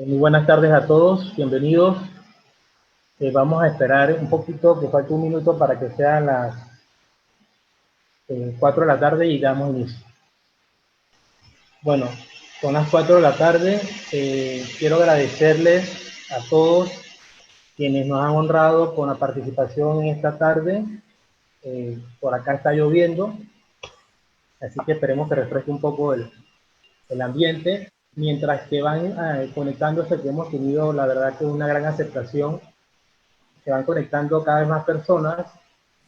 Muy buenas tardes a todos, bienvenidos. Vamos a esperar un poquito, que falte un minuto para que sean las 4 de la tarde y damos inicio. Bueno, son las 4 de la tarde. Quiero agradecerles a todos quienes nos han honrado con la participación en esta tarde. Por acá está lloviendo, así que esperemos que refresque un poco el ambiente. Mientras que van conectándose, que hemos tenido la verdad que una gran aceptación, se van conectando cada vez más personas.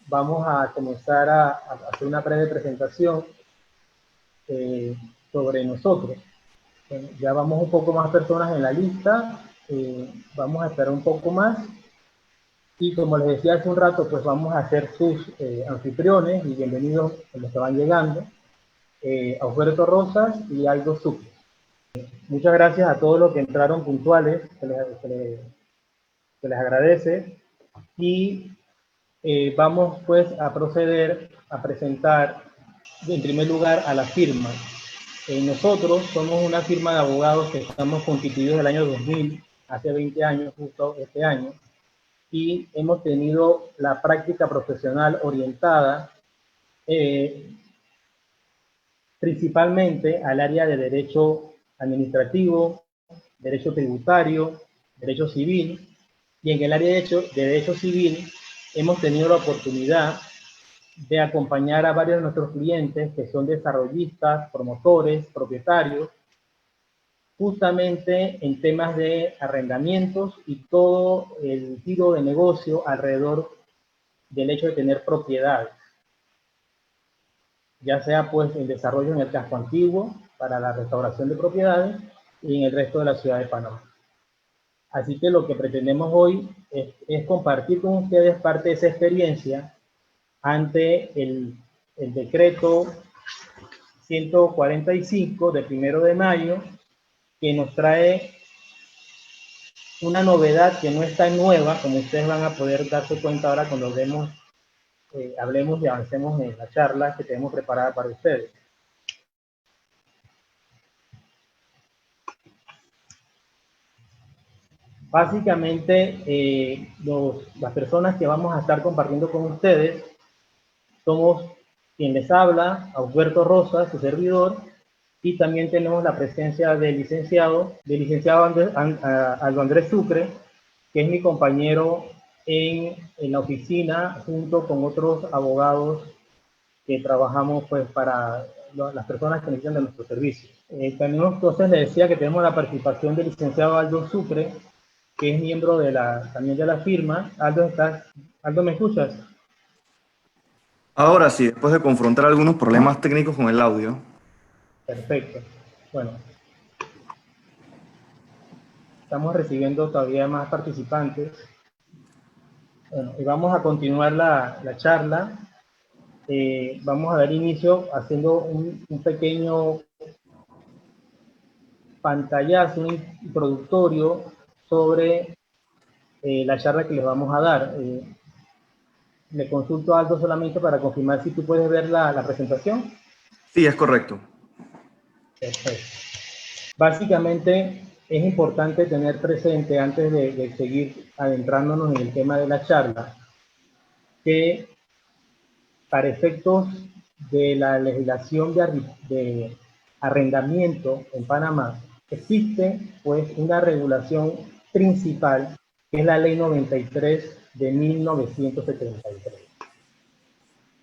Vamos a comenzar a hacer una breve presentación sobre nosotros. Bueno, ya vamos un poco más personas en la lista, vamos a esperar un poco más y como les decía hace un rato, pues vamos a ser sus anfitriones y bienvenidos a los que van llegando, Alberto Rosas y Aldo Sucre. Muchas gracias a todos los que entraron puntuales, se les agradece y vamos pues a proceder a presentar en primer lugar a la firma. Nosotros somos una firma de abogados que estamos constituidos en el año 2000, hace 20 años, justo este año, y hemos tenido la práctica profesional orientada principalmente al área de derecho administrativo, derecho tributario, derecho civil, y en el área de derecho civil hemos tenido la oportunidad de acompañar a varios de nuestros clientes que son desarrollistas, promotores, propietarios, justamente en temas de arrendamientos y todo el giro de negocio alrededor del hecho de tener propiedades, ya sea pues el desarrollo en el casco antiguo para la restauración de propiedades y en el resto de la ciudad de Panamá. Así que lo que pretendemos hoy es compartir con ustedes parte de esa experiencia ante el decreto 145 de 1 de mayo, que nos trae una novedad que no es tan nueva, como ustedes van a poder darse cuenta ahora cuando hablemos y avancemos en la charla que tenemos preparada para ustedes. Básicamente, las personas que vamos a estar compartiendo con ustedes somos quien les habla, Alberto Rosas, su servidor, y también tenemos la presencia del licenciado Aldo Andrés Sucre, que es mi compañero en la oficina, junto con otros abogados que trabajamos pues para las personas que necesitan de nuestro servicio. También entonces les decía que tenemos la participación del licenciado Aldo Sucre, que es miembro también de la firma. Aldo, ¿me escuchas? Ahora sí, después de confrontar algunos problemas técnicos con el audio. Perfecto. Bueno, estamos recibiendo todavía más participantes. Bueno, y vamos a continuar la charla. Vamos a dar inicio haciendo un pequeño pantallazo, un introductorio sobre la charla que les vamos a dar. Le consulto a Aldo solamente para confirmar si tú puedes ver la presentación. Sí, es correcto. Perfecto. Básicamente es importante tener presente, antes de seguir adentrándonos en el tema de la charla, que para efectos de la legislación de arrendamiento en Panamá, existe pues una regulación principal, que es la Ley 93 de 1973.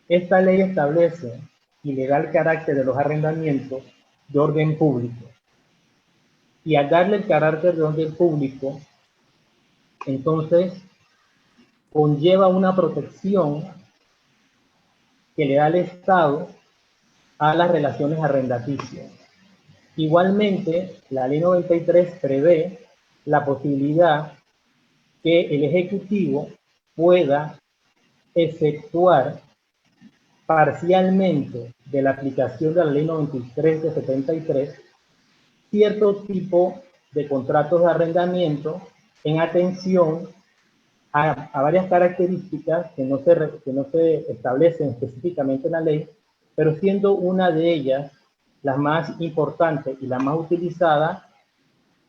Esta ley establece y le da el carácter de los arrendamientos de orden público. Y al darle el carácter de orden público, entonces conlleva una protección que le da el Estado a las relaciones arrendaticias. Igualmente, la Ley 93 prevé la posibilidad que el Ejecutivo pueda efectuar parcialmente de la aplicación de la Ley 93 de 73 cierto tipo de contratos de arrendamiento en atención a varias características que no se establecen específicamente en la ley, pero siendo una de ellas la más importante y la más utilizada,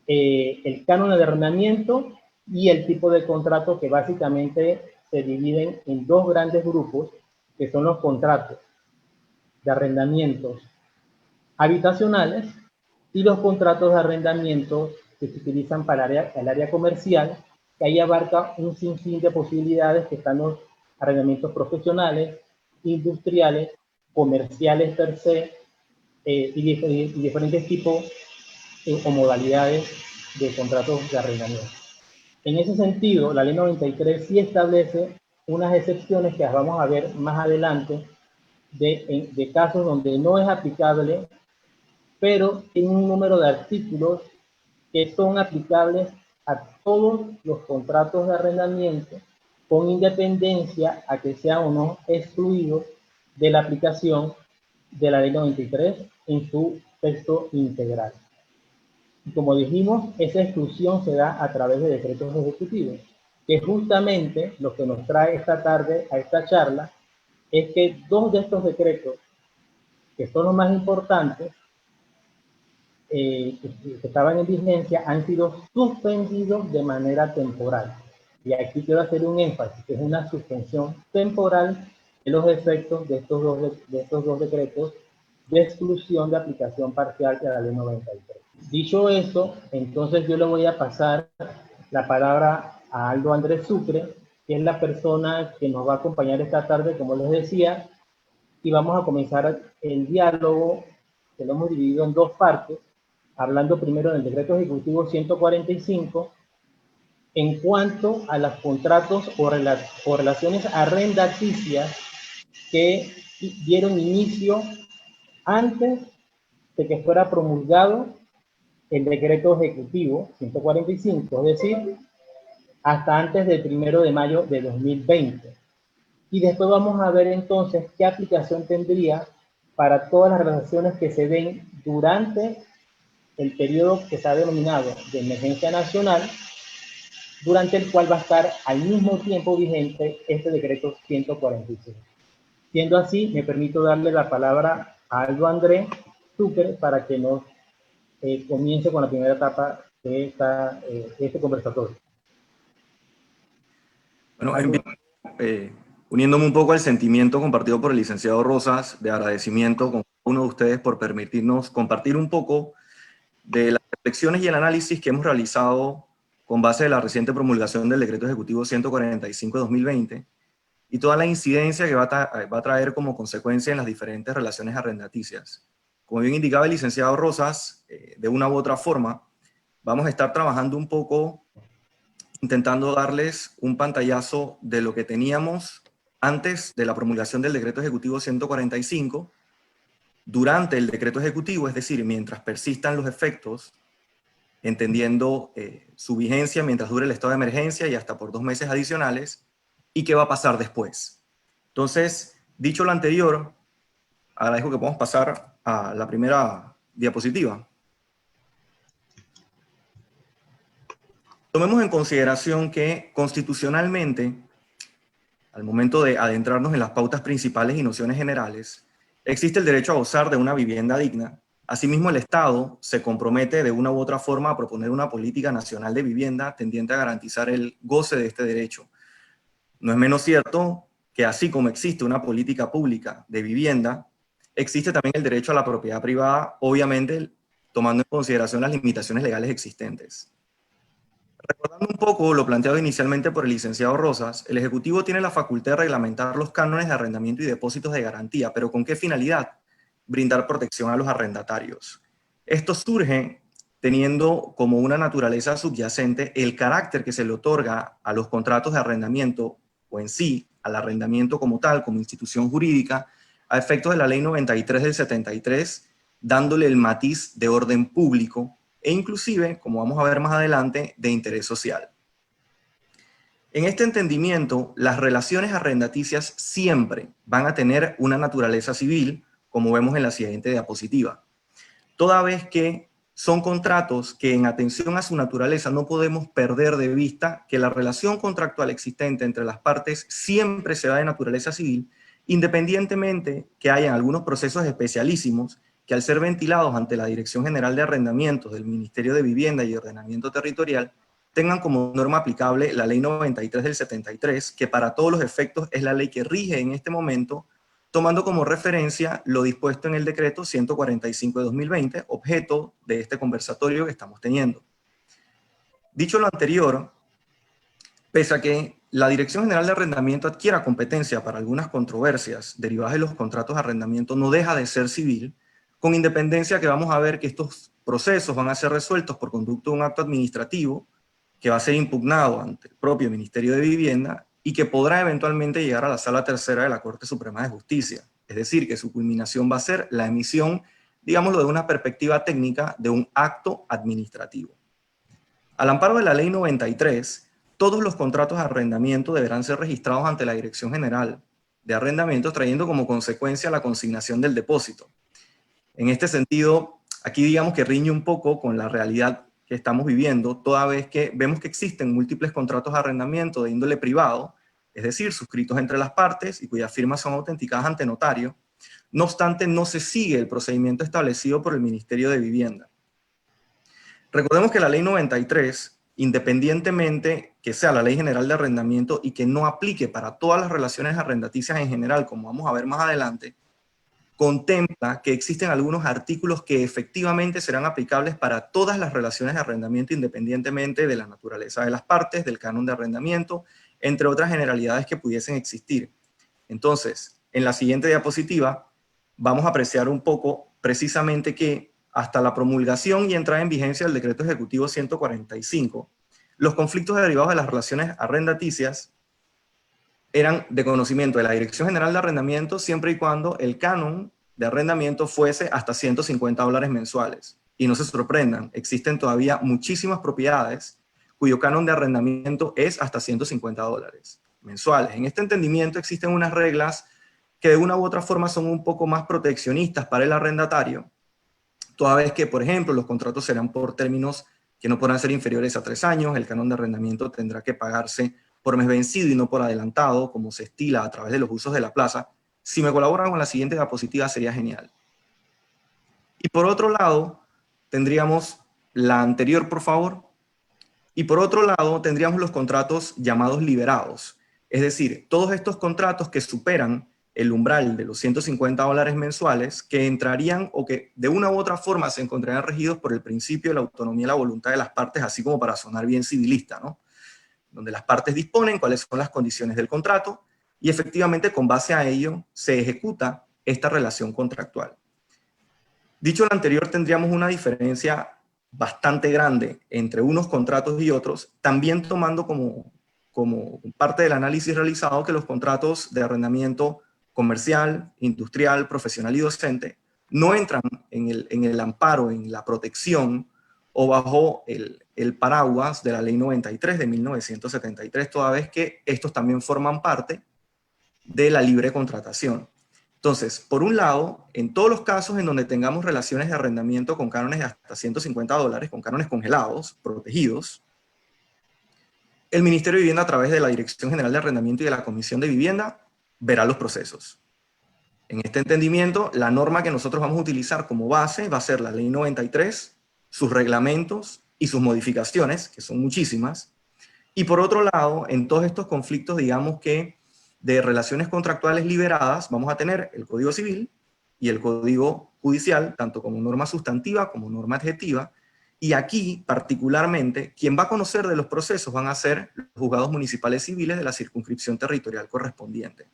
el canon de arrendamiento y el tipo de contrato, que básicamente se dividen en dos grandes grupos, que son los contratos de arrendamientos habitacionales y los contratos de arrendamiento que se utilizan para el área comercial, que ahí abarca un sinfín de posibilidades, que están los arrendamientos profesionales, industriales, comerciales per se, y diferentes tipos o modalidades de contratos de arrendamiento. En ese sentido, la ley 93 sí establece unas excepciones que las vamos a ver más adelante, de casos donde no es aplicable, pero tiene un número de artículos que son aplicables a todos los contratos de arrendamiento, con independencia a que sean o no excluidos de la aplicación de la ley 93 en su texto integral. Y como dijimos, esa exclusión se da a través de decretos ejecutivos, que justamente lo que nos trae esta tarde a esta charla es que dos de estos decretos, que son los más importantes, que estaban en vigencia, han sido suspendidos de manera temporal. Y aquí quiero hacer un énfasis, que es una suspensión temporal de los efectos de estos dos decretos de exclusión de aplicación parcial de la ley 93. Dicho eso, entonces yo le voy a pasar la palabra a Aldo Andrés Sucre, que es la persona que nos va a acompañar esta tarde, como les decía, y vamos a comenzar el diálogo, que lo hemos dividido en dos partes, hablando primero del decreto ejecutivo 145, en cuanto a los contratos o relaciones arrendaticias que dieron inicio antes de que fuera promulgado el decreto ejecutivo 145, es decir, hasta antes del 1 de mayo de 2020. Y después vamos a ver entonces qué aplicación tendría para todas las relaciones que se den durante el periodo que se ha denominado de emergencia nacional, durante el cual va a estar al mismo tiempo vigente este decreto 145. Siendo así, me permito darle la palabra a Aldo Andrés Sucre para que nos comience con la primera etapa de este conversatorio. Bueno, uniéndome un poco al sentimiento compartido por el licenciado Rosas, de agradecimiento con uno de ustedes por permitirnos compartir un poco de las reflexiones y el análisis que hemos realizado con base de la reciente promulgación del Decreto Ejecutivo 145 de 2020 y toda la incidencia que va a traer como consecuencia en las diferentes relaciones arrendaticias. Como bien indicaba el licenciado Rosas, de una u otra forma, vamos a estar trabajando un poco intentando darles un pantallazo de lo que teníamos antes de la promulgación del Decreto Ejecutivo 145, durante el Decreto Ejecutivo, es decir, mientras persistan los efectos, entendiendo su vigencia mientras dure el estado de emergencia y hasta por 2 meses adicionales, y qué va a pasar después. Entonces, dicho lo anterior, agradezco que podamos pasar a la primera diapositiva. Tomemos en consideración que constitucionalmente, al momento de adentrarnos en las pautas principales y nociones generales, existe el derecho a gozar de una vivienda digna. Asimismo, el Estado se compromete de una u otra forma a proponer una política nacional de vivienda tendiente a garantizar el goce de este derecho. No es menos cierto que así como existe una política pública de vivienda, existe también el derecho a la propiedad privada, obviamente tomando en consideración las limitaciones legales existentes. Recordando un poco lo planteado inicialmente por el licenciado Rosas, el Ejecutivo tiene la facultad de reglamentar los cánones de arrendamiento y depósitos de garantía, pero ¿con qué finalidad? Brindar protección a los arrendatarios. Esto surge teniendo como una naturaleza subyacente el carácter que se le otorga a los contratos de arrendamiento, o en sí, al arrendamiento como tal, como institución jurídica, a efectos de la Ley 93 del 73, dándole el matiz de orden público, e inclusive, como vamos a ver más adelante, de interés social. En este entendimiento, las relaciones arrendaticias siempre van a tener una naturaleza civil, como vemos en la siguiente diapositiva, toda vez que son contratos que en atención a su naturaleza no podemos perder de vista que la relación contractual existente entre las partes siempre será de naturaleza civil, independientemente que hayan algunos procesos especialísimos que al ser ventilados ante la Dirección General de Arrendamientos del Ministerio de Vivienda y Ordenamiento Territorial, tengan como norma aplicable la Ley 93 del 73, que para todos los efectos es la ley que rige en este momento, tomando como referencia lo dispuesto en el decreto 145 de 2020, objeto de este conversatorio que estamos teniendo. Dicho lo anterior, pese a que la Dirección General de Arrendamiento adquiera competencia para algunas controversias derivadas de los contratos de arrendamiento, no deja de ser civil, con independencia que vamos a ver que estos procesos van a ser resueltos por conducto de un acto administrativo que va a ser impugnado ante el propio Ministerio de Vivienda y que podrá eventualmente llegar a la Sala Tercera de la Corte Suprema de Justicia. Es decir, que su culminación va a ser la emisión, digámoslo de una perspectiva técnica, de un acto administrativo. Al amparo de la Ley 93, todos los contratos de arrendamiento deberán ser registrados ante la Dirección General de Arrendamientos, trayendo como consecuencia la consignación del depósito. En este sentido, aquí digamos que riñe un poco con la realidad que estamos viviendo, toda vez que vemos que existen múltiples contratos de arrendamiento de índole privado, es decir, suscritos entre las partes y cuyas firmas son autenticadas ante notario. No obstante, no se sigue el procedimiento establecido por el Ministerio de Vivienda. Recordemos que la Ley 93, independientemente que sea la Ley General de Arrendamiento y que no aplique para todas las relaciones arrendaticias en general, como vamos a ver más adelante, contempla que existen algunos artículos que efectivamente serán aplicables para todas las relaciones de arrendamiento independientemente de la naturaleza de las partes, del canon de arrendamiento, entre otras generalidades que pudiesen existir. Entonces, en la siguiente diapositiva vamos a apreciar un poco precisamente que hasta la promulgación y entrada en vigencia del Decreto Ejecutivo 145, los conflictos derivados de las relaciones arrendaticias eran de conocimiento de la Dirección General de Arrendamiento siempre y cuando el canon de arrendamiento fuese hasta $150 mensuales. Y no se sorprendan, existen todavía muchísimas propiedades cuyo canon de arrendamiento es hasta $150 mensuales. En este entendimiento existen unas reglas que de una u otra forma son un poco más proteccionistas para el arrendatario, toda vez que, por ejemplo, los contratos serán por términos que no podrán ser inferiores a 3 años, el canon de arrendamiento tendrá que pagarse por mes vencido y no por adelantado, como se estila a través de los usos de la plaza. Si me colaboran con la siguiente diapositiva sería genial. Y por otro lado, tendríamos la anterior, por favor. Y por otro lado, tendríamos los contratos llamados liberados. Es decir, todos estos contratos que superan el umbral de los $150 mensuales, que entrarían o que de una u otra forma se encontrarían regidos por el principio de la autonomía y la voluntad de las partes, así como para sonar bien civilista, ¿no? Donde las partes disponen cuáles son las condiciones del contrato y efectivamente con base a ello se ejecuta esta relación contractual. Dicho lo anterior, tendríamos una diferencia bastante grande entre unos contratos y otros, también tomando como parte del análisis realizado que los contratos de arrendamiento comercial, industrial, profesional y docente no entran en el amparo, en la protección o bajo el paraguas de la Ley 93 de 1973, toda vez que estos también forman parte de la libre contratación. Entonces, por un lado, en todos los casos en donde tengamos relaciones de arrendamiento con cánones de hasta $150, con cánones congelados, protegidos, el Ministerio de Vivienda, a través de la Dirección General de Arrendamiento y de la Comisión de Vivienda, verá los procesos. En este entendimiento, la norma que nosotros vamos a utilizar como base va a ser la Ley 93, sus reglamentos y sus modificaciones, que son muchísimas. Y por otro lado, en todos estos conflictos, digamos que de relaciones contractuales liberadas, vamos a tener el Código Civil y el Código Judicial, tanto como norma sustantiva como norma adjetiva. Y aquí, particularmente, quien va a conocer de los procesos van a ser los juzgados municipales civiles de la circunscripción territorial correspondiente.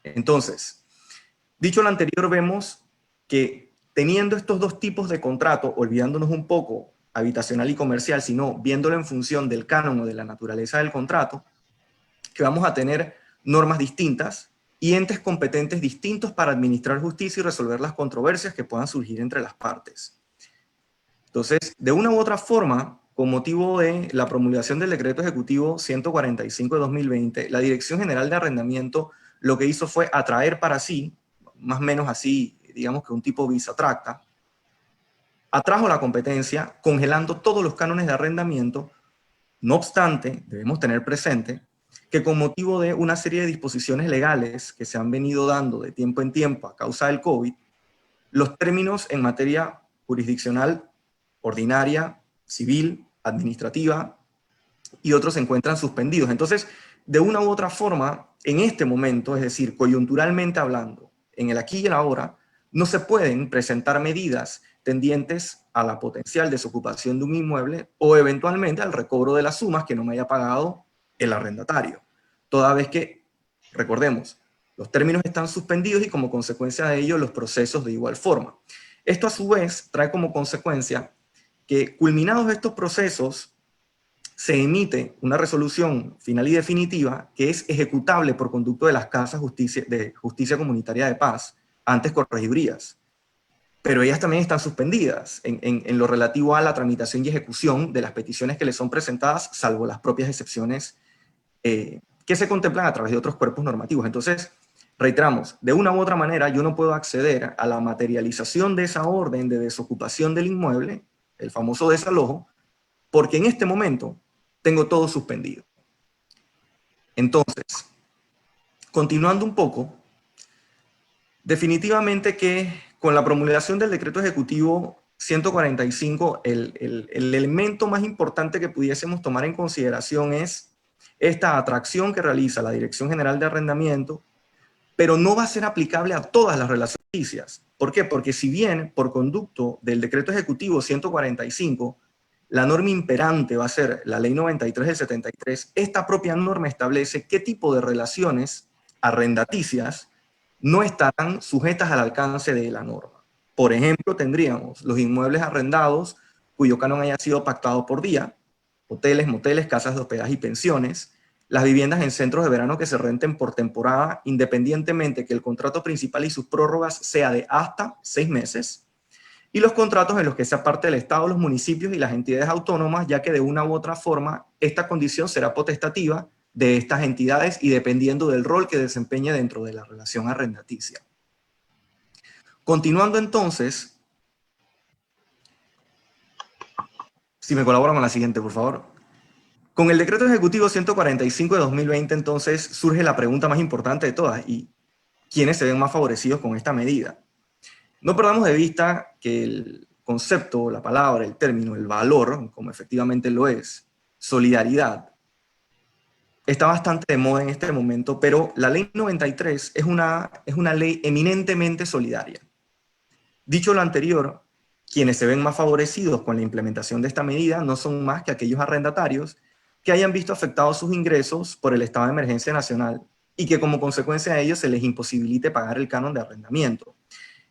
Entonces, dicho lo anterior, vemos que teniendo estos dos tipos de contrato, olvidándonos un poco habitacional y comercial, sino viéndolo en función del canon o de la naturaleza del contrato, que vamos a tener normas distintas y entes competentes distintos para administrar justicia y resolver las controversias que puedan surgir entre las partes. Entonces, de una u otra forma, con motivo de la promulgación del Decreto Ejecutivo 145 de 2020, la Dirección General de Arrendamiento lo que hizo fue atraer para sí, más o menos así, digamos que un tipo visa tracta, atrajo la competencia congelando todos los cánones de arrendamiento. No obstante, debemos tener presente que con motivo de una serie de disposiciones legales que se han venido dando de tiempo en tiempo a causa del COVID, los términos en materia jurisdiccional, ordinaria, civil, administrativa, y otros se encuentran suspendidos. Entonces, de una u otra forma, en este momento, es decir, coyunturalmente hablando, en el aquí y el ahora, no se pueden presentar medidas tendientes a la potencial desocupación de un inmueble o eventualmente al recobro de las sumas que no me haya pagado el arrendatario. Toda vez que, recordemos, los términos están suspendidos y como consecuencia de ello los procesos de igual forma. Esto a su vez trae como consecuencia que culminados estos procesos se emite una resolución final y definitiva que es ejecutable por conducto de las casas de justicia comunitaria de paz, antes corregidurías. Pero ellas también están suspendidas en lo relativo a la tramitación y ejecución de las peticiones que les son presentadas, salvo las propias excepciones que se contemplan a través de otros cuerpos normativos. Entonces, reiteramos, de una u otra manera yo no puedo acceder a la materialización de esa orden de desocupación del inmueble, el famoso desalojo, porque en este momento tengo todo suspendido. Entonces, continuando un poco, definitivamente que con la promulgación del decreto ejecutivo 145, el elemento más importante que pudiésemos tomar en consideración es esta atracción que realiza la Dirección General de Arrendamiento, pero no va a ser aplicable a todas las relaciones ficticias. ¿Por qué? Porque si bien por conducto del decreto ejecutivo 145, la norma imperante va a ser la ley 93 del 73, esta propia norma establece qué tipo de relaciones arrendaticias no estarán sujetas al alcance de la norma. Por ejemplo, tendríamos los inmuebles arrendados cuyo canon haya sido pactado por día, hoteles, moteles, casas de hospedaje y pensiones, las viviendas en centros de verano que se renten por temporada, independientemente que el contrato principal y sus prórrogas sea de hasta 6 meses, y los contratos en los que sea parte del Estado, los municipios y las entidades autónomas, ya que de una u otra forma esta condición será potestativa de estas entidades y dependiendo del rol que desempeñe dentro de la relación arrendaticia. Continuando entonces, si me colaboran con la siguiente, por favor. Con el decreto ejecutivo 145 de 2020, entonces, surge la pregunta más importante de todas, y ¿quiénes se ven más favorecidos con esta medida? No perdamos de vista que el concepto, la palabra, el término, el valor, como efectivamente lo es, solidaridad, está bastante de moda en este momento, pero la ley 93 es una ley eminentemente solidaria. Dicho lo anterior, quienes se ven más favorecidos con la implementación de esta medida no son más que aquellos arrendatarios que hayan visto afectados sus ingresos por el estado de emergencia nacional y que como consecuencia de ello se les imposibilite pagar el canon de arrendamiento.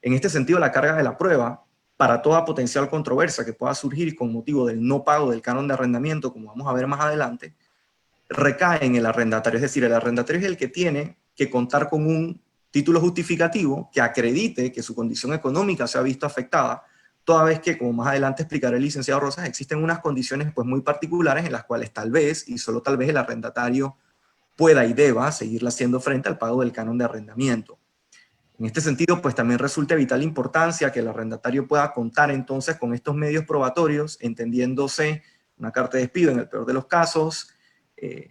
En este sentido, la carga de la prueba para toda potencial controversia que pueda surgir con motivo del no pago del canon de arrendamiento, como vamos a ver más adelante, recae en el arrendatario. Es decir, el arrendatario es el que tiene que contar con un título justificativo que acredite que su condición económica se ha visto afectada, toda vez que, como más adelante explicará el licenciado Rosas, existen unas condiciones pues, muy particulares en las cuales tal vez, y solo tal vez, el arrendatario pueda y deba seguirle haciendo frente al pago del canon de arrendamiento. En este sentido, pues también resulta de vital importancia que el arrendatario pueda contar entonces con estos medios probatorios, entendiéndose una carta de despido en el peor de los casos,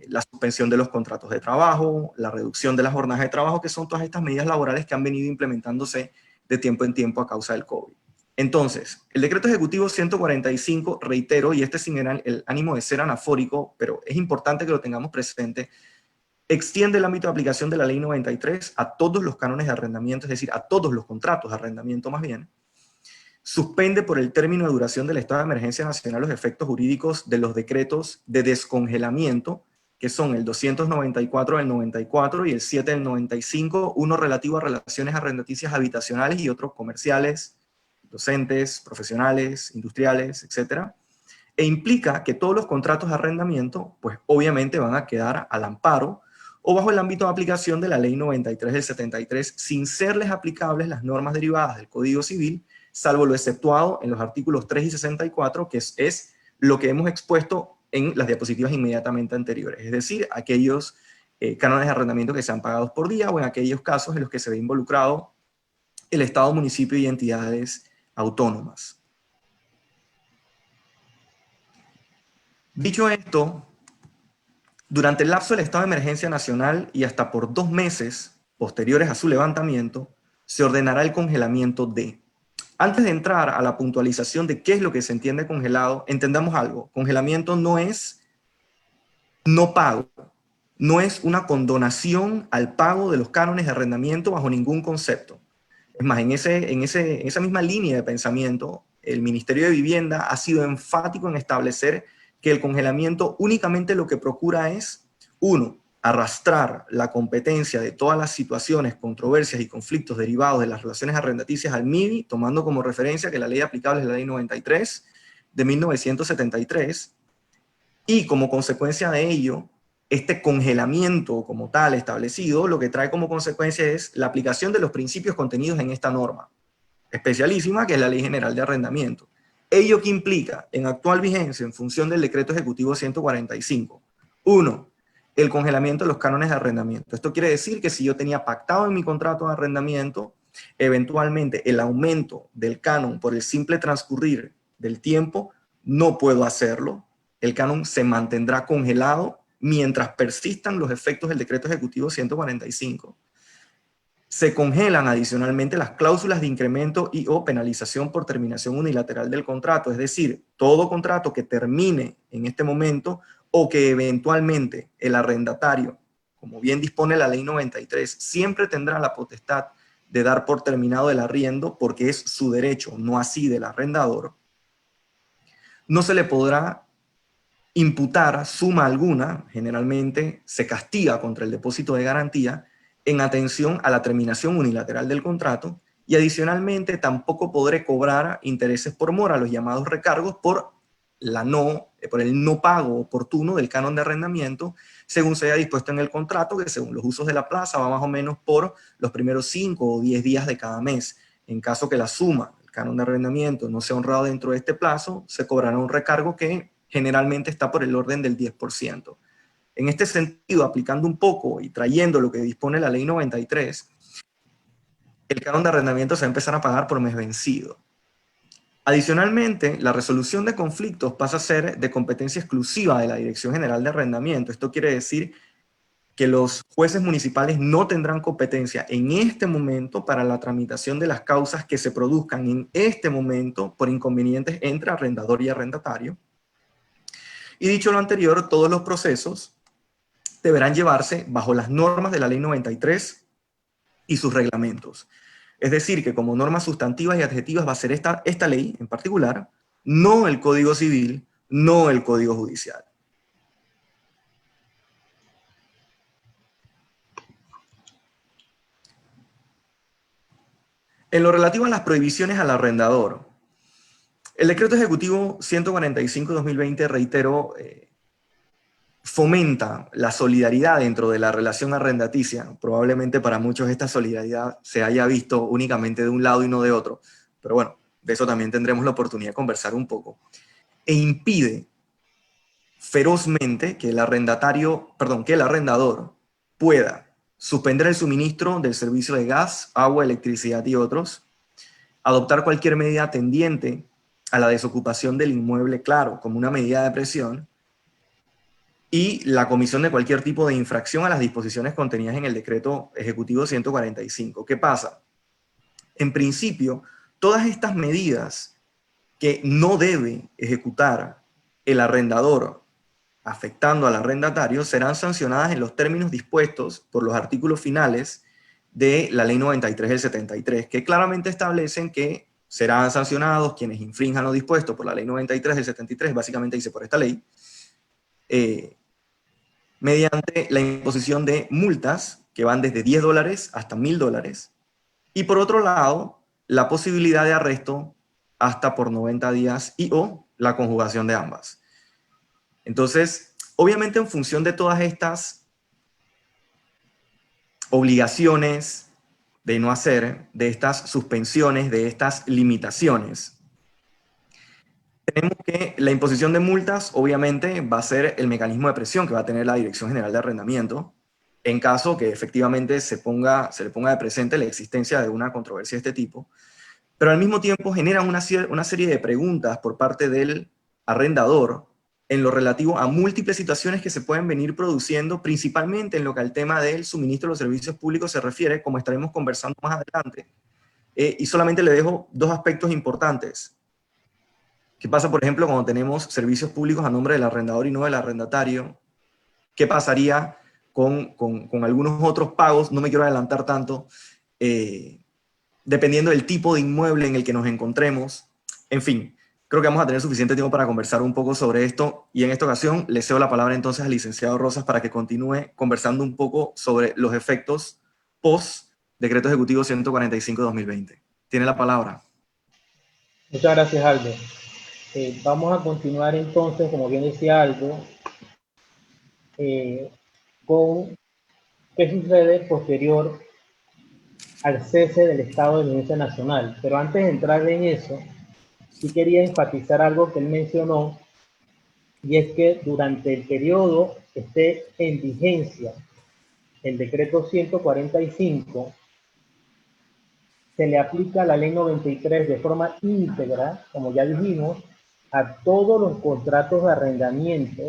la suspensión de los contratos de trabajo, la reducción de las jornadas de trabajo, que son todas estas medidas laborales que han venido implementándose de tiempo en tiempo a causa del COVID. Entonces, el decreto ejecutivo 145, reitero, y este sin el ánimo de ser anafórico, pero es importante que lo tengamos presente, extiende el ámbito de aplicación de la ley 93 a todos los cánones de arrendamiento, es decir, a todos los contratos de arrendamiento más bien, suspende por el término de duración del estado de emergencia nacional los efectos jurídicos de los decretos de descongelamiento, que son el 294 del 94 y el 7 del 95, uno relativo a relaciones arrendaticias habitacionales y otros comerciales, docentes, profesionales, industriales, etc. E implica que todos los contratos de arrendamiento, pues obviamente van a quedar al amparo o bajo el ámbito de aplicación de la ley 93 del 73, sin serles aplicables las normas derivadas del Código Civil, salvo lo exceptuado en los artículos 3 y 64, que es lo que hemos expuesto en las diapositivas inmediatamente anteriores, es decir, aquellos cánones de arrendamiento que sean pagados por día o en aquellos casos en los que se ve involucrado el Estado, municipio y entidades autónomas. Dicho esto, durante el lapso del estado de emergencia nacional y hasta por 2 meses posteriores a su levantamiento, se ordenará el congelamiento de Antes de entrar a la puntualización de qué es lo que se entiende congelado, entendamos algo. Congelamiento no es no pago, no es una condonación al pago de los cánones de arrendamiento bajo ningún concepto. Es más, en esa misma línea de pensamiento, el Ministerio de Vivienda ha sido enfático en establecer que el congelamiento únicamente lo que procura es, uno, arrastrar la competencia de todas las situaciones, controversias y conflictos derivados de las relaciones arrendaticias al MIBI, tomando como referencia que la ley aplicable es la ley 93 de 1973, y como consecuencia de ello, este congelamiento como tal establecido, lo que trae como consecuencia es la aplicación de los principios contenidos en esta norma especialísima, que es la Ley General de Arrendamiento. Ello que implica, en actual vigencia, en función del Decreto Ejecutivo 145, 1. El congelamiento de los cánones de arrendamiento. Esto quiere decir que si yo tenía pactado en mi contrato de arrendamiento, eventualmente el aumento del canon por el simple transcurrir del tiempo, no puedo hacerlo. El canon se mantendrá congelado mientras persistan los efectos del Decreto Ejecutivo 145. Se congelan adicionalmente las cláusulas de incremento y o penalización por terminación unilateral del contrato, es decir, todo contrato que termine en este momento o que eventualmente el arrendatario, como bien dispone la ley 93, siempre tendrá la potestad de dar por terminado el arriendo porque es su derecho, no así del arrendador. No se le podrá imputar suma alguna, generalmente se castiga contra el depósito de garantía, en atención a la terminación unilateral del contrato, y adicionalmente tampoco podré cobrar intereses por mora, los llamados recargos, por el no pago oportuno del canon de arrendamiento, según se haya dispuesto en el contrato, que según los usos de la plaza va más o menos por los primeros 5 o 10 días de cada mes. En caso que la suma, el canon de arrendamiento, no sea honrado dentro de este plazo, se cobrará un recargo que generalmente está por el orden del 10%. En este sentido, aplicando un poco y trayendo lo que dispone la ley 93, el canon de arrendamiento se va a empezar a pagar por mes vencido. Adicionalmente, la resolución de conflictos pasa a ser de competencia exclusiva de la Dirección General de Arrendamiento. Esto quiere decir que los jueces municipales no tendrán competencia en este momento para la tramitación de las causas que se produzcan en este momento por inconvenientes entre arrendador y arrendatario. Y dicho lo anterior, todos los procesos deberán llevarse bajo las normas de la ley 93 y sus reglamentos. Es decir, que como normas sustantivas y adjetivas va a ser esta ley en particular, no el Código Civil, no el Código Judicial. En lo relativo a las prohibiciones al arrendador, el Decreto Ejecutivo 145/2020, reitero, fomenta la solidaridad dentro de la relación arrendaticia. Probablemente para muchos esta solidaridad se haya visto únicamente de un lado y no de otro, pero bueno, de eso también tendremos la oportunidad de conversar un poco. E impide ferozmente que el arrendador pueda suspender el suministro del servicio de gas, agua, electricidad y otros, adoptar cualquier medida tendiente a la desocupación del inmueble, claro, como una medida de presión, y la comisión de cualquier tipo de infracción a las disposiciones contenidas en el Decreto Ejecutivo 145. ¿Qué pasa? En principio, todas estas medidas que no debe ejecutar el arrendador afectando al arrendatario serán sancionadas en los términos dispuestos por los artículos finales de la Ley 93 del 73, que claramente establecen que serán sancionados quienes infrinjan lo dispuesto por la Ley 93 del 73, básicamente dice por esta ley, mediante la imposición de multas que van desde $10 hasta $1000, y por otro lado, la posibilidad de arresto hasta por 90 días y o la conjugación de ambas. Entonces, obviamente en función de todas estas obligaciones de no hacer, de estas suspensiones, de estas limitaciones, tenemos que la imposición de multas obviamente va a ser el mecanismo de presión que va a tener la Dirección General de Arrendamiento en caso que efectivamente se le ponga de presente la existencia de una controversia de este tipo, pero al mismo tiempo genera una serie de preguntas por parte del arrendador en lo relativo a múltiples situaciones que se pueden venir produciendo, principalmente en lo que al tema del suministro de los servicios públicos se refiere, como estaremos conversando más adelante, y solamente le dejo dos aspectos importantes. ¿Qué pasa, por ejemplo, cuando tenemos servicios públicos a nombre del arrendador y no del arrendatario? ¿Qué pasaría con algunos otros pagos? No me quiero adelantar tanto, dependiendo del tipo de inmueble en el que nos encontremos. En fin, creo que vamos a tener suficiente tiempo para conversar un poco sobre esto, y en esta ocasión le cedo la palabra entonces al licenciado Rosas para que continúe conversando un poco sobre los efectos post Decreto Ejecutivo 145/2020. Tiene la palabra. Muchas gracias, Aldo. Vamos a continuar entonces, como bien decía Aldo, con qué sucede posterior al cese del estado de emergencia nacional. Pero antes de entrar en eso, sí quería enfatizar algo que él mencionó, y es que durante el periodo esté en vigencia el decreto 145, se le aplica la ley 93 de forma íntegra, como ya dijimos, a todos los contratos de arrendamiento,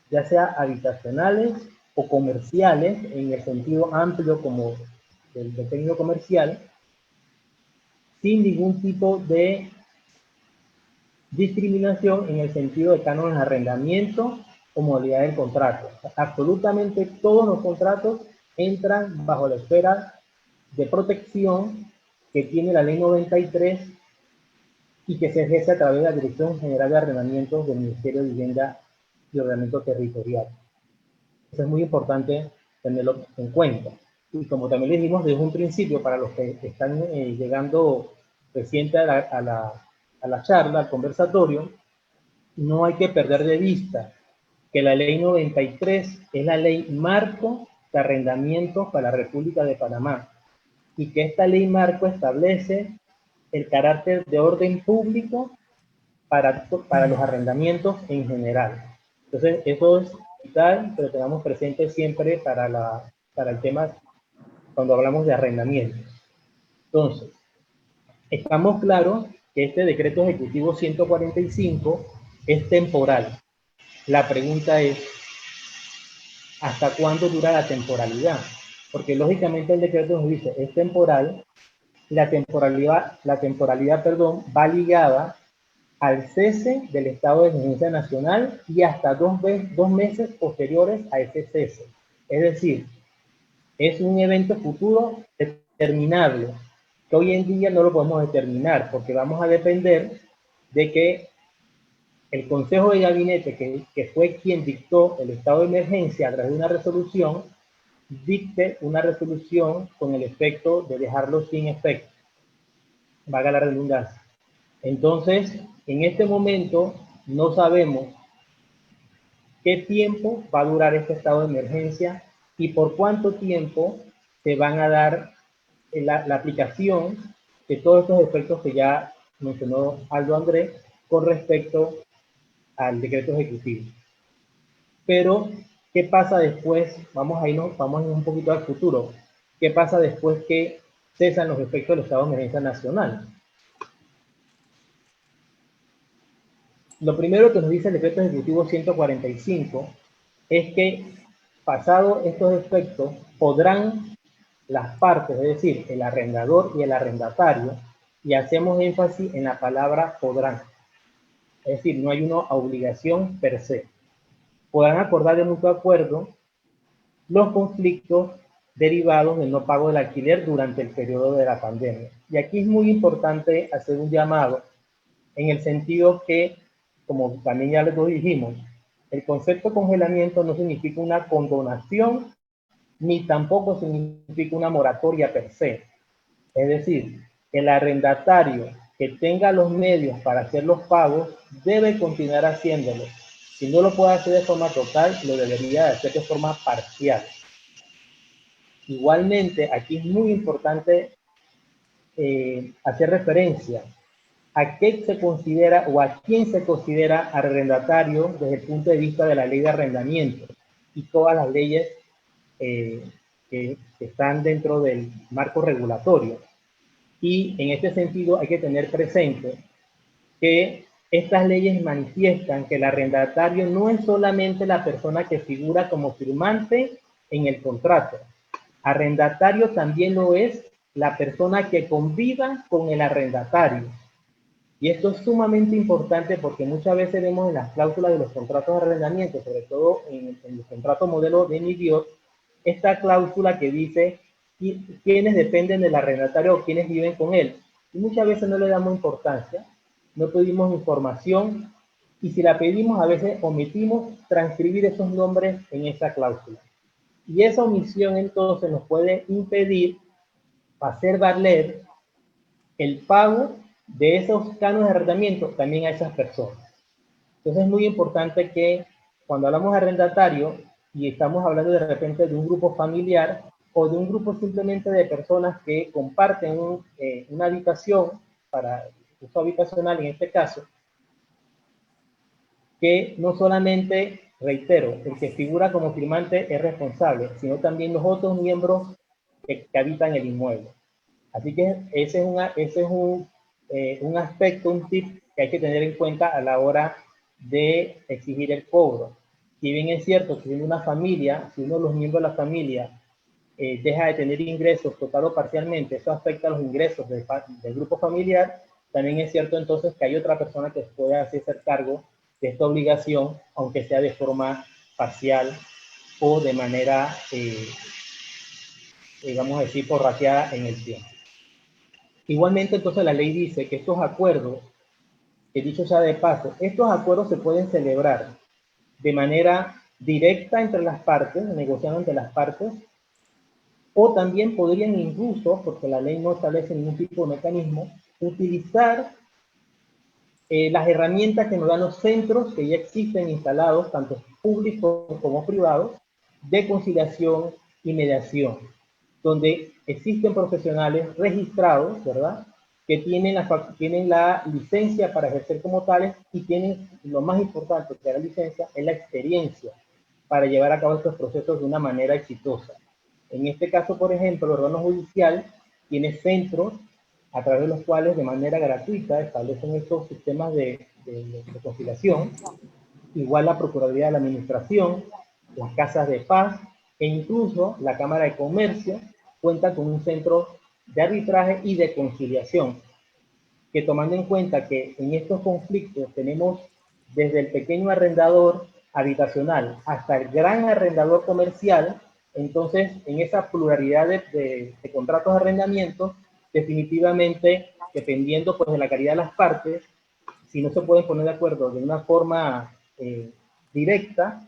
ya sea habitacionales o comerciales, en el sentido amplio como del término comercial, sin ningún tipo de discriminación en el sentido de cánones de arrendamiento o modalidad del contrato. Absolutamente todos los contratos entran bajo la esfera de protección que tiene la ley 93 y que se ejerce a través de la Dirección General de Arrendamientos del Ministerio de Vivienda y Ordenamiento Territorial. Eso es muy importante tenerlo en cuenta. Y como también le dijimos desde un principio, para los que están llegando reciente a la charla, al conversatorio, no hay que perder de vista que la ley 93 es la ley marco de arrendamientos para la República de Panamá, y que esta ley marco establece el carácter de orden público para los arrendamientos en general. Entonces, eso es vital, pero tengamos presente siempre para el tema cuando hablamos de arrendamientos. Entonces, estamos claros que este decreto ejecutivo 145 es temporal. La pregunta es, ¿hasta cuándo dura la temporalidad? Porque lógicamente el decreto nos dice, es temporal. La temporalidad, va ligada al cese del estado de emergencia nacional y hasta dos meses posteriores a ese cese. Es decir, es un evento futuro determinable, que hoy en día no lo podemos determinar, porque vamos a depender de que el Consejo de Gabinete, que fue quien dictó el estado de emergencia a través de una resolución, dicte una resolución con el efecto de dejarlo sin efecto. Valga la redundancia. Entonces, en este momento no sabemos qué tiempo va a durar este estado de emergencia y por cuánto tiempo se van a dar la aplicación de todos estos efectos que ya mencionó Aldo Andrés con respecto al decreto ejecutivo. Pero, ¿qué pasa después? Vamos a ir un poquito al futuro. ¿Qué pasa después que cesan los efectos del estado de emergencia nacional? Lo primero que nos dice el decreto ejecutivo 145 es que, pasado estos efectos, podrán las partes, es decir, el arrendador y el arrendatario, y hacemos énfasis en la palabra podrán, es decir, no hay una obligación per se, podrán acordar de mutuo acuerdo los conflictos derivados del no pago del alquiler durante el periodo de la pandemia. Y aquí es muy importante hacer un llamado en el sentido que, como también ya les dijimos, el concepto de congelamiento no significa una condonación ni tampoco significa una moratoria per se. Es decir, el arrendatario que tenga los medios para hacer los pagos debe continuar haciéndolo. Si no lo puede hacer de forma total, lo debería hacer de forma parcial. Igualmente, aquí es muy importante hacer referencia a qué se considera o a quién se considera arrendatario desde el punto de vista de la ley de arrendamiento y todas las leyes que están dentro del marco regulatorio. Y en este sentido hay que tener presente que estas leyes manifiestan que el arrendatario no es solamente la persona que figura como firmante en el contrato. Arrendatario también lo es la persona que conviva con el arrendatario. Y esto es sumamente importante porque muchas veces vemos en las cláusulas de los contratos de arrendamiento, sobre todo en el contrato modelo de Nibiot, esta cláusula que dice quiénes dependen del arrendatario o quiénes viven con él. Y muchas veces no le damos importancia, no pedimos información, y si la pedimos a veces omitimos transcribir esos nombres en esa cláusula. Y esa omisión entonces nos puede impedir hacer valer el pago de esos cánones de arrendamiento también a esas personas. Entonces es muy importante que cuando hablamos de arrendatario y estamos hablando de repente de un grupo familiar o de un grupo simplemente de personas que comparten una habitación para uso habitacional en este caso, que no solamente, reitero, el que figura como firmante es responsable, sino también los otros miembros que habitan el inmueble. Así que ese es un aspecto, un tip que hay que tener en cuenta a la hora de exigir el cobro. Si bien es cierto que si una familia, si uno de los miembros de la familia deja de tener ingresos total o parcialmente, eso afecta a los ingresos del grupo familiar, también es cierto entonces que hay otra persona que puede hacerse cargo de esta obligación, aunque sea de forma parcial o de manera, vamos a decir, prorrateada en el tiempo. Igualmente, entonces, la ley dice que estos acuerdos, que dicho sea de paso, estos acuerdos se pueden celebrar de manera directa entre las partes, negociando entre las partes, o también podrían incluso, porque la ley no establece ningún tipo de mecanismo, utilizar las herramientas que nos dan los centros que ya existen instalados, tanto públicos como privados, de conciliación y mediación, donde existen profesionales registrados, ¿verdad?, que tienen la licencia para ejercer como tales y tienen, lo más importante que la licencia, es la experiencia para llevar a cabo estos procesos de una manera exitosa. En este caso, por ejemplo, el órgano judicial tiene centros a través de los cuales de manera gratuita establecen estos sistemas de conciliación, igual la Procuraduría de la Administración, las casas de paz e incluso la Cámara de Comercio cuenta con un centro de arbitraje y de conciliación, que tomando en cuenta que en estos conflictos tenemos desde el pequeño arrendador habitacional hasta el gran arrendador comercial, entonces en esa pluralidad de contratos de arrendamiento, definitivamente, dependiendo pues de la calidad de las partes, si no se pueden poner de acuerdo de una forma directa,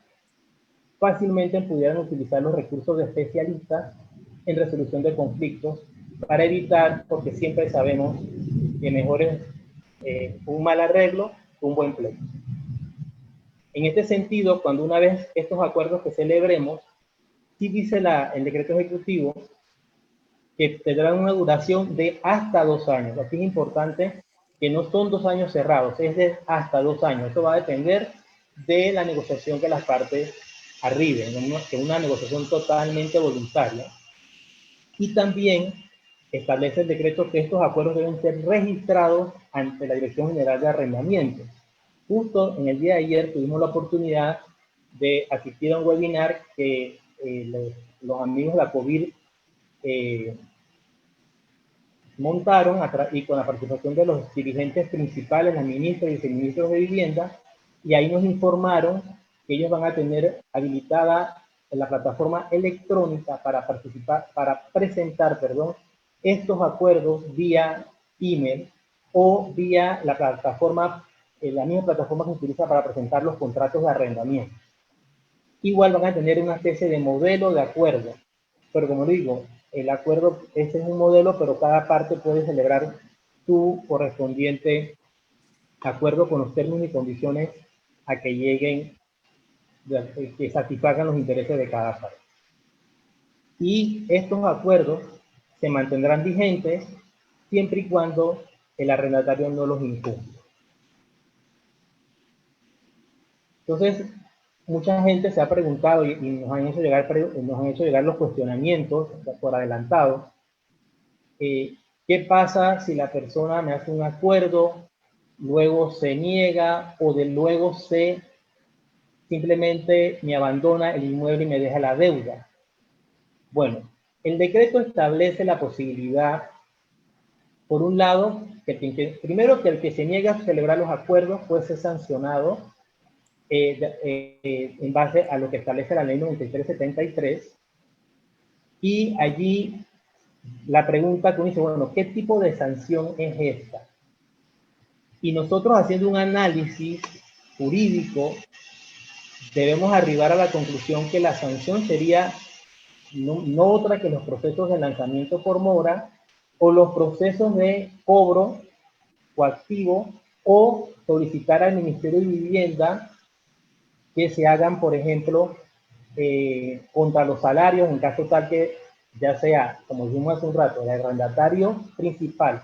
fácilmente pudieran utilizar los recursos de especialistas en resolución de conflictos para evitar, porque siempre sabemos que mejor es un mal arreglo que un buen pleito. En este sentido, cuando una vez estos acuerdos que celebremos, sí dice el decreto ejecutivo que tendrán una duración de hasta 2 años. Aquí es importante que no son 2 años cerrados, es de hasta 2 años. Esto va a depender de la negociación que las partes arriben, que es una negociación totalmente voluntaria. Y también establece el decreto que estos acuerdos deben ser registrados ante la Dirección General de Arrendamiento. Justo en el día de ayer tuvimos la oportunidad de asistir a un webinar que los amigos de la COVID montaron y con la participación de los dirigentes principales, las ministras y viceministros de vivienda, y ahí nos informaron que ellos van a tener habilitada la plataforma electrónica para presentar, estos acuerdos vía email o vía la plataforma, la misma plataforma que se utiliza para presentar los contratos de arrendamiento. Igual van a tener una especie de modelo de acuerdo, pero como digo, el acuerdo, este es un modelo, pero cada parte puede celebrar su correspondiente acuerdo con los términos y condiciones a que lleguen, que satisfagan los intereses de cada parte. Y estos acuerdos se mantendrán vigentes siempre y cuando el arrendatario no los incumpla. Entonces, mucha gente se ha preguntado y nos han hecho llegar los cuestionamientos por adelantado. ¿Qué pasa si la persona me hace un acuerdo, luego se niega o luego simplemente me abandona el inmueble y me deja la deuda? Bueno, El decreto establece la posibilidad, por un lado, primero que el que se niega a celebrar los acuerdos puede ser sancionado en base a lo que establece la ley 9373, y allí la pregunta que uno dice, bueno, ¿qué tipo de sanción es esta? Y nosotros, haciendo un análisis jurídico, debemos arribar a la conclusión que la sanción sería no otra que los procesos de lanzamiento por mora o los procesos de cobro coactivo, o solicitar al Ministerio de Vivienda que se hagan, por ejemplo, contra los salarios, en caso tal que ya sea, como dijimos hace un rato, el arrendatario principal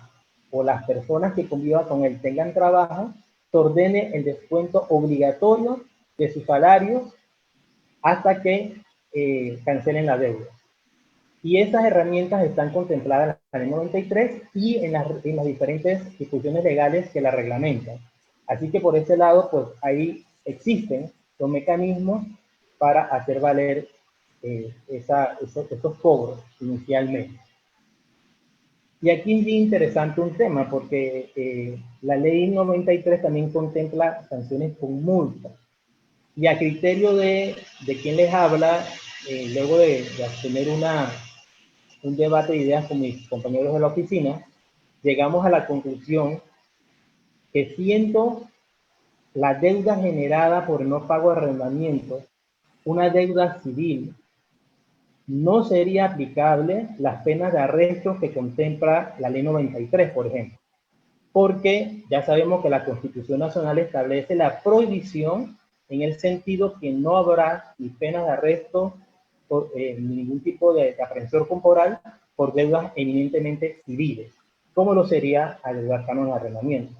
o las personas que convivan con él tengan trabajo, se ordene el descuento obligatorio de sus salarios hasta que cancelen la deuda. Y esas herramientas están contempladas en la ley 93 y en las diferentes disposiciones legales que la reglamentan. Así que por ese lado, pues ahí existen los mecanismos para hacer valer esos cobros inicialmente. Y aquí es bien interesante un tema, porque la ley 93 también contempla sanciones con multa. Y a criterio de quien les habla, luego de tener un debate de ideas con mis compañeros de la oficina, llegamos a la conclusión que, siendo la deuda generada por el no pago de arrendamiento una deuda civil, no sería aplicable las penas de arresto que contempla la ley 93, por ejemplo, porque ya sabemos que la Constitución Nacional establece la prohibición en el sentido que no habrá ni penas de arresto ni ningún tipo de aprehensión corporal por deudas eminentemente civiles, como lo sería al deudor canon de arrendamiento.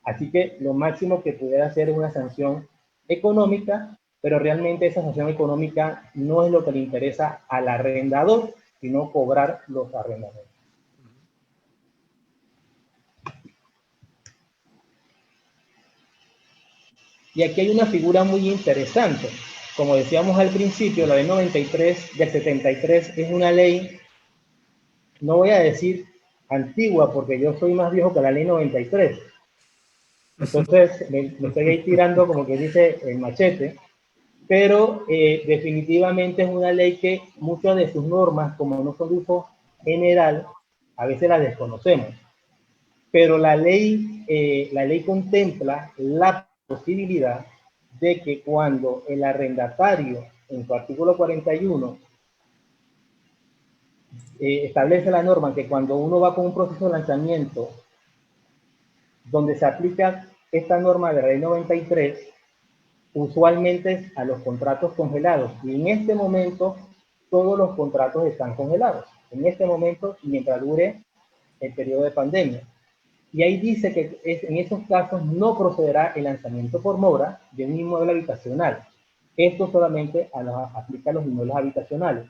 Así que lo máximo que pudiera hacer es una sanción económica, pero realmente esa sanción económica no es lo que le interesa al arrendador, sino cobrar los arrendamientos. Y aquí hay una figura muy interesante. Como decíamos al principio, la ley 93 del 73 es una ley, no voy a decir antigua, porque yo soy más viejo que la ley 93. Entonces me estoy ahí tirando, como que dice, el machete, pero definitivamente es una ley que muchas de sus normas, como no son de uso general, a veces las desconocemos. Pero la ley contempla la posibilidad de que cuando el arrendatario, en su artículo 41, establece la norma que cuando uno va con un proceso de lanzamiento donde se aplica esta norma de la ley 93, usualmente es a los contratos congelados. Y en este momento todos los contratos están congelados. En este momento, mientras dure el periodo de pandemia. Y ahí dice que en esos casos no procederá el lanzamiento por mora de un inmueble habitacional. Esto solamente aplica a los inmuebles habitacionales.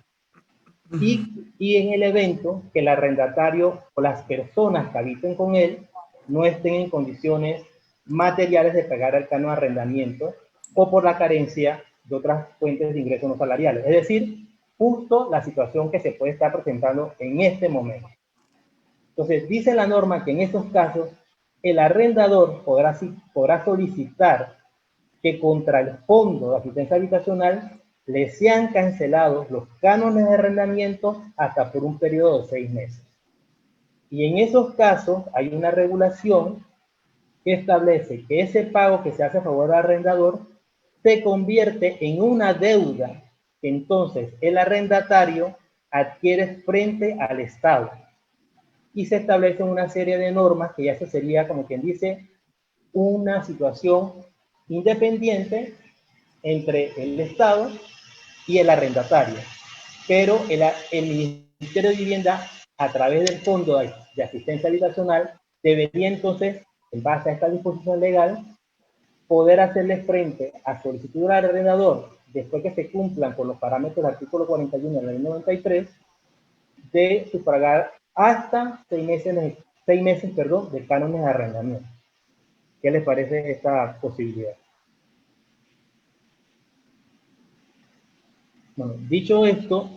Y en el evento que el arrendatario o las personas que habiten con él no estén en condiciones materiales de pagar el canon de arrendamiento, o por la carencia de otras fuentes de ingresos no salariales. Es decir, justo la situación que se puede estar presentando en este momento. Entonces, dice la norma que en estos casos el arrendador podrá solicitar que contra el fondo de asistencia habitacional le sean cancelados los cánones de arrendamiento hasta por un periodo de 6 meses. Y en esos casos hay una regulación que establece que ese pago que se hace a favor del arrendador se convierte en una deuda que entonces el arrendatario adquiere frente al Estado. Y se establecen una serie de normas que ya se sería, como quien dice, una situación independiente entre el Estado y el arrendatario. Pero el Ministerio de Vivienda, a través del Fondo de Asistencia Habitacional, debería entonces, en base a esta disposición legal, poder hacerle frente a solicitud del arrendador, después que se cumplan con los parámetros del artículo 41 de la ley 93, de sufragar hasta 6 meses de cánones de arrendamiento. ¿Qué les parece esta posibilidad? Bueno, dicho esto,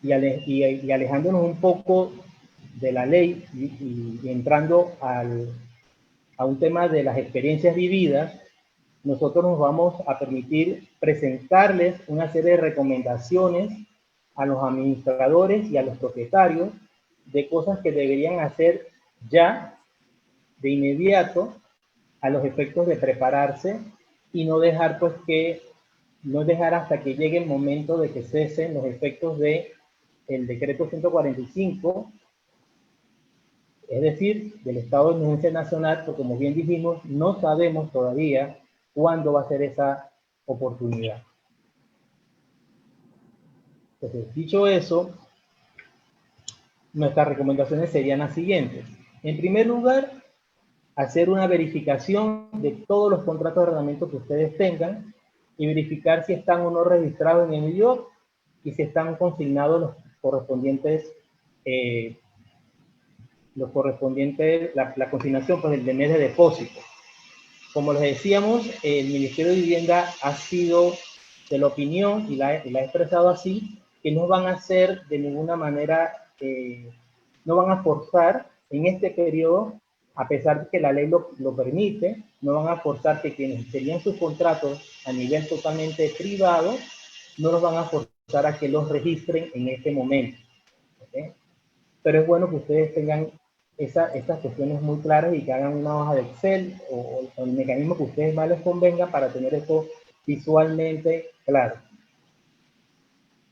y alejándonos un poco de la ley y entrando a un tema de las experiencias vividas, nosotros nos vamos a permitir presentarles una serie de recomendaciones a los administradores y a los propietarios de cosas que deberían hacer ya, de inmediato, a los efectos de prepararse y no dejar hasta que llegue el momento de que cesen los efectos de el decreto 145, es decir, del estado de emergencia nacional, porque como bien dijimos, no sabemos todavía cuándo va a ser esa oportunidad. Entonces, dicho eso, nuestras recomendaciones serían las siguientes. En primer lugar, hacer una verificación de todos los contratos de arrendamiento que ustedes tengan y verificar si están o no registrados en el IOP y si están consignados los correspondientes, la consignación pues, del mes de depósito. Como les decíamos, el Ministerio de Vivienda ha sido de la opinión y la ha expresado así, que no van a hacer de ninguna manera, no van a forzar en este periodo, a pesar de que la ley lo permite, no van a forzar que quienes tenían sus contratos a nivel totalmente privado, no los van a forzar a que los registren en este momento. ¿Okay? Pero es bueno que ustedes tengan estas cuestiones muy claras y que hagan una hoja de Excel o el mecanismo que a ustedes más les convenga para tener esto visualmente claro.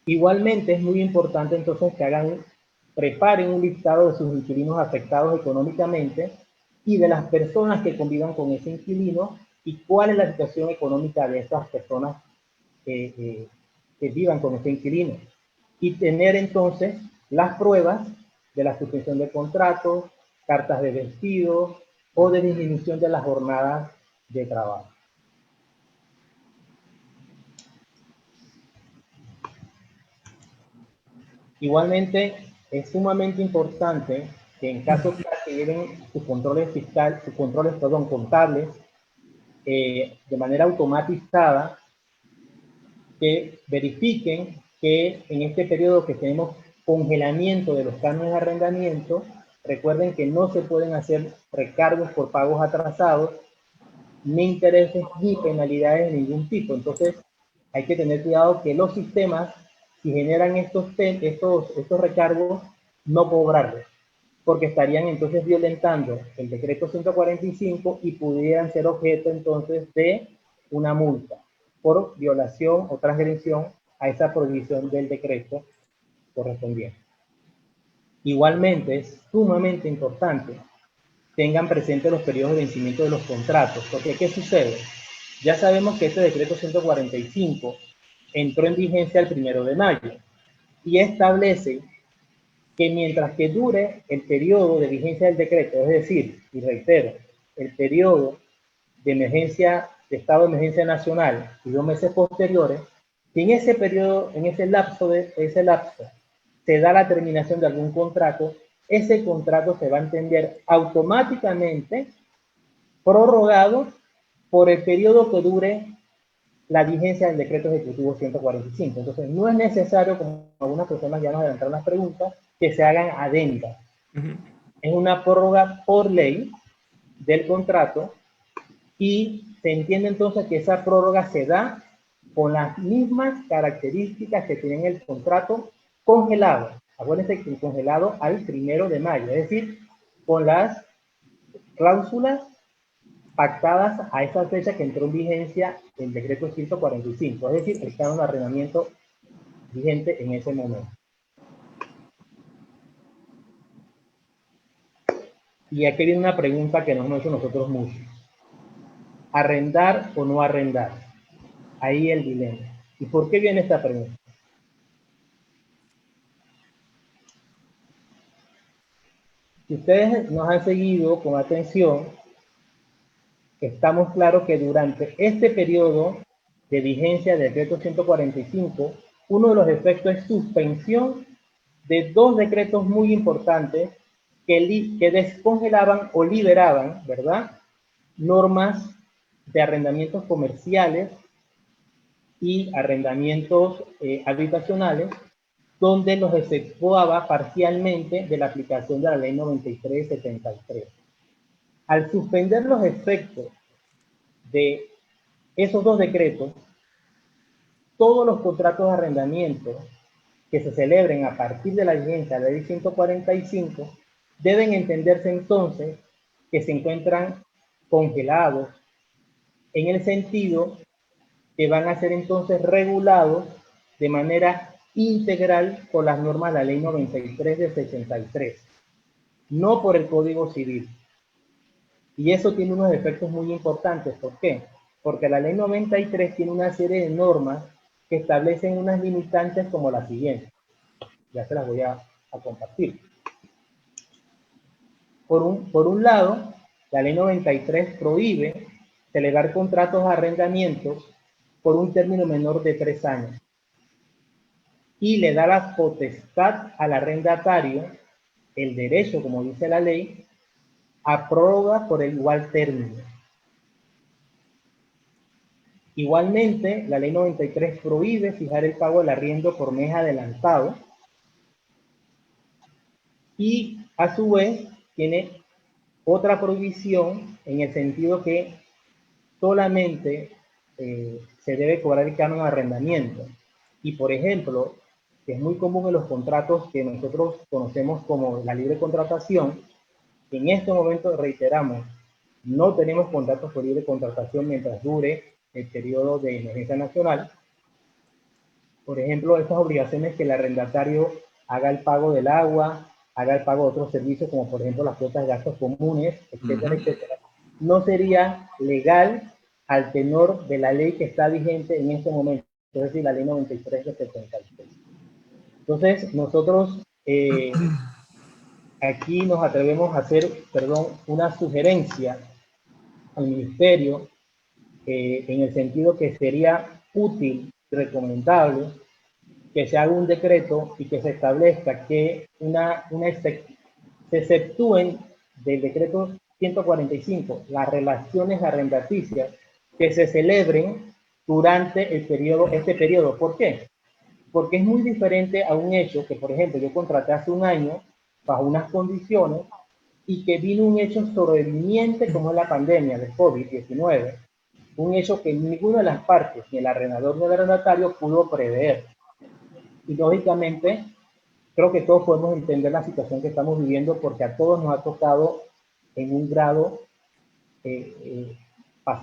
Igualmente es muy importante entonces que preparen un listado de sus inquilinos afectados económicamente y de las personas que convivan con ese inquilino y cuál es la situación económica de esas personas que vivan con ese inquilino. Y tener entonces las pruebas de la suspensión de contratos, cartas de despido o de disminución de las jornadas de trabajo. Igualmente, es sumamente importante que en caso de que lleven sus controles contables de manera automatizada, que verifiquen que en este periodo que tenemos congelamiento de los cánones de arrendamiento, recuerden que no se pueden hacer recargos por pagos atrasados, ni intereses, ni penalidades de ningún tipo. Entonces, hay que tener cuidado que los sistemas, si generan estos recargos, no cobrarlos, porque estarían entonces violentando el decreto 145 y pudieran ser objeto entonces de una multa por violación o transgresión a esa prohibición del decreto correspondiente. Igualmente, es sumamente importante tengan presentes los periodos de vencimiento de los contratos, porque ¿qué sucede? Ya sabemos que este decreto 145 entró en vigencia el 1 de mayo y establece que mientras que dure el periodo de vigencia del decreto, es decir, y reitero, el periodo de emergencia, de estado de emergencia nacional y 2 meses posteriores, si en ese periodo, en ese lapso se da la terminación de algún contrato, ese contrato se va a entender automáticamente prorrogado por el periodo que dure la vigencia del decreto ejecutivo 145. Entonces, no es necesario, como algunas personas ya nos adelantaron las preguntas, que se hagan adendas. Es una prórroga por ley del contrato y se entiende entonces que esa prórroga se da con las mismas características que tiene el contrato congelado. Acuérdense que el congelado al 1 de mayo, es decir, con las cláusulas pactadas a esa fecha que entró en vigencia el decreto 145, es decir, el canon de arrendamiento vigente en ese momento. Y aquí viene una pregunta que nos hemos hecho nosotros muchos. ¿Arrendar o no arrendar? Ahí el dilema. ¿Y por qué viene esta pregunta? Si ustedes nos han seguido con atención, estamos claros que durante este periodo de vigencia del decreto 145, uno de los efectos es suspensión de 2 decretos muy importantes que descongelaban o liberaban, ¿verdad?, normas de arrendamientos comerciales y arrendamientos habitacionales donde los exceptuaba parcialmente de la aplicación de la ley 93 de 73. Al suspender los efectos de esos dos decretos, todos los contratos de arrendamiento que se celebren a partir de la vigencia de la ley 145 deben entenderse entonces que se encuentran congelados en el sentido que van a ser entonces regulados de manera integral por las normas de la ley 93 de 63, no por el Código Civil. Y eso tiene unos efectos muy importantes. ¿Por qué? Porque la ley 93 tiene una serie de normas que establecen unas limitantes como la siguiente. Ya se las voy a compartir. Por un lado, la ley 93 prohíbe celebrar contratos de arrendamiento por un término menor de 3 años y le da la potestad al arrendatario, el derecho, como dice la ley, a prórroga por el igual término. Igualmente, la ley 93 prohíbe fijar el pago del arriendo por mes adelantado y, a su vez, tiene otra prohibición en el sentido que solamente se debe cobrar el canon de arrendamiento. Y, por ejemplo, que es muy común en los contratos que nosotros conocemos como la libre contratación, en este momento, reiteramos, no tenemos contratos por libre contratación mientras dure el periodo de emergencia nacional. Por ejemplo, estas obligaciones que el arrendatario haga el pago del agua, haga el pago de otros servicios, como por ejemplo las cuotas de gastos comunes, etcétera, etcétera, no sería legal al tenor de la ley que está vigente en este momento, es decir, la ley 93 de 73. Entonces, nosotros aquí nos atrevemos a hacer, una sugerencia al ministerio en el sentido que sería útil, recomendable, que se haga un decreto y que se establezca que se exceptúen del decreto 145 las relaciones arrendaticias que se celebren durante este periodo. ¿Por qué? Porque es muy diferente a un hecho que, por ejemplo, yo contraté hace un año bajo unas condiciones y que vino un hecho sobreviniente como es la pandemia del COVID-19, un hecho que ninguna de las partes, ni el arrendador ni el arrendatario, pudo prever. Y lógicamente, creo que todos podemos entender la situación que estamos viviendo porque a todos nos ha tocado en un grado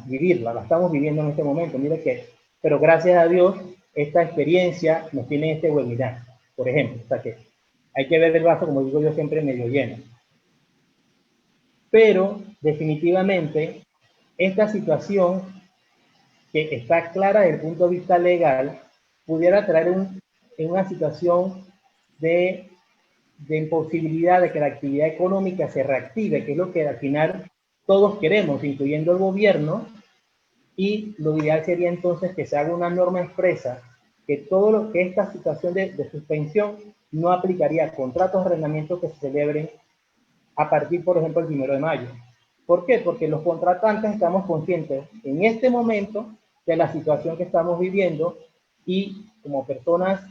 vivirla, la estamos viviendo en este momento. Mire que, pero gracias a Dios, esta experiencia nos tiene este webinar, por ejemplo. O sea que hay que ver el vaso, como digo yo, siempre medio lleno. Pero definitivamente, esta situación que está clara desde el punto de vista legal, pudiera traer una situación de imposibilidad de que la actividad económica se reactive, que es lo que al final todos queremos, incluyendo el gobierno, y lo ideal sería entonces que se haga una norma expresa que todo lo que esta situación de suspensión no aplicaría a contratos de arrendamiento que se celebren a partir, por ejemplo, el 1 de mayo. ¿Por qué? Porque los contratantes estamos conscientes en este momento de la situación que estamos viviendo y como personas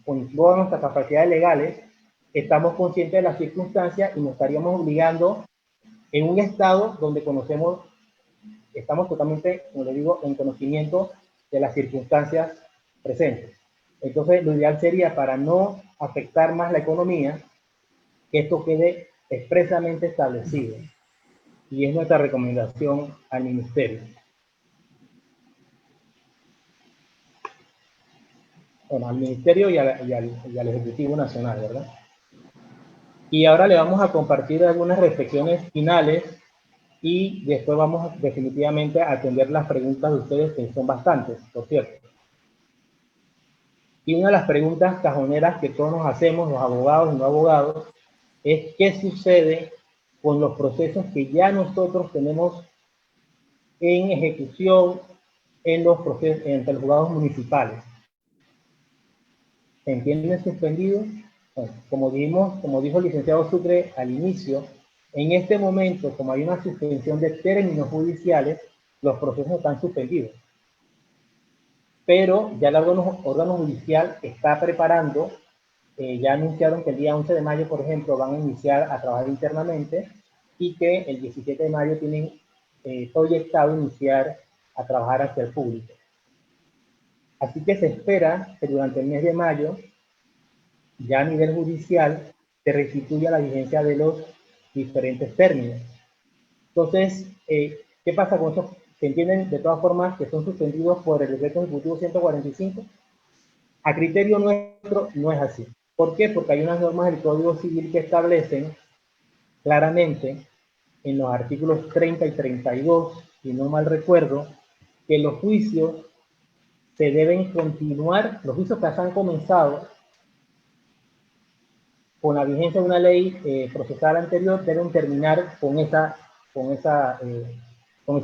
con todas nuestras capacidades legales, estamos conscientes de las circunstancias y nos estaríamos obligando en un estado donde estamos totalmente, como le digo, en conocimiento de las circunstancias presentes. Entonces, lo ideal sería, para no afectar más la economía, que esto quede expresamente establecido. Y es nuestra recomendación al ministerio. Bueno, al ministerio y al Ejecutivo Nacional, ¿verdad? Y ahora le vamos a compartir algunas reflexiones finales y después vamos definitivamente a atender las preguntas de ustedes, que son bastantes, por cierto. Y una de las preguntas cajoneras que todos nos hacemos, los abogados y no abogados, es qué sucede con los procesos que ya nosotros tenemos en ejecución en los juzgados municipales. ¿Se entienden suspendidos? Bueno, como dijo el licenciado Sucre al inicio, en este momento, como hay una suspensión de términos judiciales, los procesos están suspendidos. pero ya el órgano judicial está preparando, ya anunciaron que el día 11 de mayo, por ejemplo, van a iniciar a trabajar internamente y que el 17 de mayo tienen proyectado iniciar a trabajar hacia el público. Así que se espera que durante el mes de mayo, ya a nivel judicial, se restituya la vigencia de los diferentes términos. Entonces, ¿qué pasa con eso? Se entienden de todas formas que son suspendidos por el decreto ejecutivo 145. A criterio nuestro no es así. ¿Por qué? Porque hay unas normas del Código Civil que establecen claramente en los artículos 30 y 32, si no mal recuerdo, que los juicios se deben continuar, los juicios que se han comenzado con la vigencia de una ley procesal anterior deben terminar con ese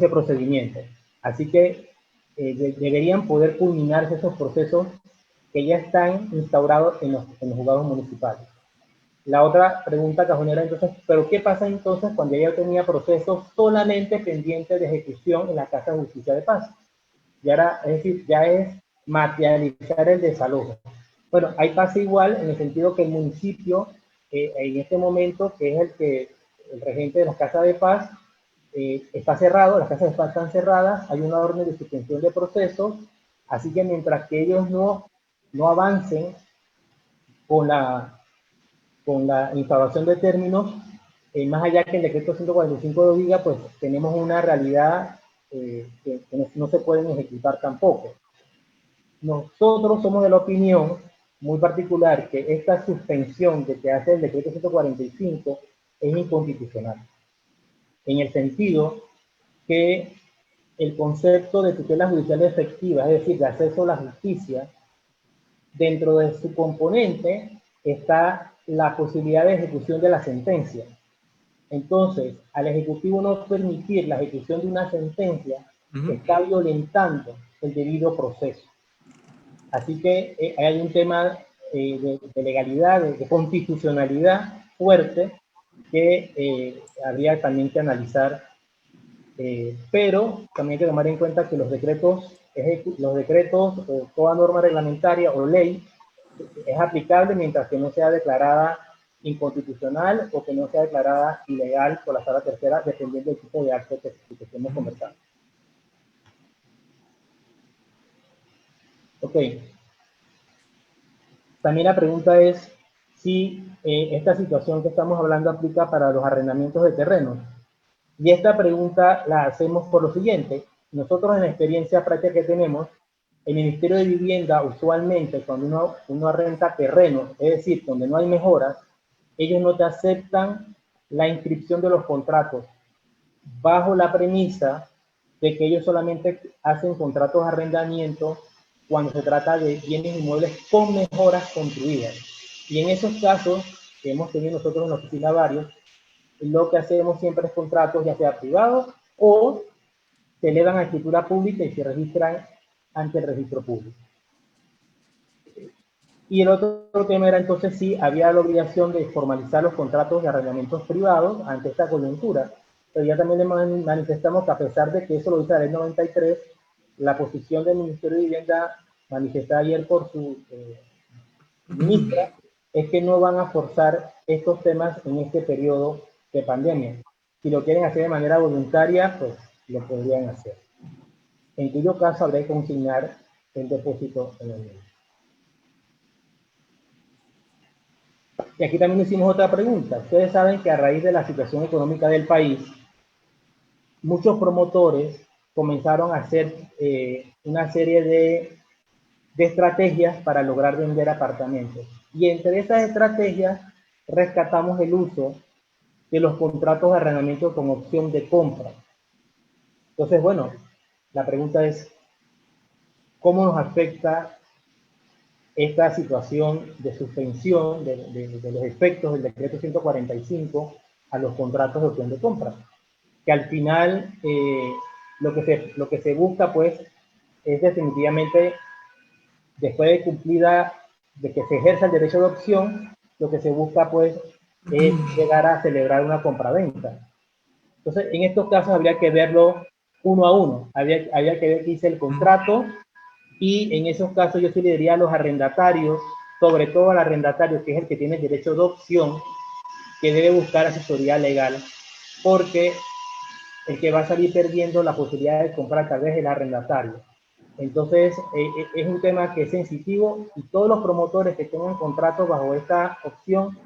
procedimiento. Así que deberían poder culminarse esos procesos que ya están instaurados en los juzgados municipales. La otra pregunta cajonera entonces, ¿pero qué pasa entonces cuando ella tenía procesos solamente pendientes de ejecución en la Casa de Justicia de Paz? Y ahora, es decir, ya es materializar el desalojo. Bueno, ahí pasa igual en el sentido que el municipio, en este momento, que es el regente de las Casas de Paz, está cerrado, las Casas de Paz están cerradas, hay una orden de suspensión de procesos, así que mientras que ellos no avancen con la instauración de términos, más allá que el decreto 145 lo diga, pues tenemos una realidad que no se pueden ejecutar tampoco. Nosotros somos de la opinión muy particular que esta suspensión que hace el decreto 145 es inconstitucional, en el sentido que el concepto de tutela judicial efectiva, es decir, de acceso a la justicia, dentro de su componente está la posibilidad de ejecución de la sentencia. Entonces, al Ejecutivo no permitir la ejecución de una sentencia, está violentando el debido proceso. Así que hay un tema de legalidad, de constitucionalidad fuerte que habría también que analizar, pero también hay que tomar en cuenta que los decretos, toda norma reglamentaria o ley es aplicable mientras que no sea declarada inconstitucional o que no sea declarada ilegal por la Sala Tercera, dependiendo del tipo de acto que estemos conversando. Ok. También la pregunta es si esta situación que estamos hablando aplica para los arrendamientos de terrenos. Y esta pregunta la hacemos por lo siguiente. Nosotros en la experiencia práctica que tenemos, el Ministerio de Vivienda usualmente cuando uno arrenda terreno, es decir, donde no hay mejoras, ellos no te aceptan la inscripción de los contratos bajo la premisa de que ellos solamente hacen contratos de arrendamiento cuando se trata de bienes inmuebles con mejoras construidas. Y en esos casos, que hemos tenido nosotros en la oficina varios, lo que hacemos siempre es contratos ya sea privados o se elevan a escritura pública y se registran ante el registro público. Y el otro tema era entonces si había la obligación de formalizar los contratos de arrendamientos privados ante esta coyuntura. Pero ya también le manifestamos que a pesar de que eso lo dice la ley 93, la posición del Ministerio de Vivienda manifestada ayer por su ministra es que no van a forzar estos temas en este periodo de pandemia. Si lo quieren hacer de manera voluntaria, pues lo podrían hacer. En cuyo caso habrá que consignar el depósito en el medio. Y aquí también hicimos otra pregunta. Ustedes saben que a raíz de la situación económica del país, muchos promotores comenzaron a hacer una serie de estrategias para lograr vender apartamentos. Y entre esas estrategias rescatamos el uso de los contratos de arrendamiento con opción de compra. Entonces, bueno, la pregunta es, ¿cómo nos afecta esta situación de suspensión de los efectos del decreto 145 a los contratos de opción de compra? Que al final lo que se busca pues es definitivamente, después de cumplida, de que se ejerza el derecho de opción, lo que se busca pues es llegar a celebrar una compraventa. Entonces, en estos casos habría que verlo uno a uno, habría que ver qué dice el contrato y en esos casos yo sí le diría a los arrendatarios, sobre todo al arrendatario, que es el que tiene derecho de opción, que debe buscar asesoría legal, porque el que va a salir perdiendo la posibilidad de comprar tal vez el arrendatario. Entonces, es un tema que es sensitivo y todos los promotores que tengan contratos bajo esta opción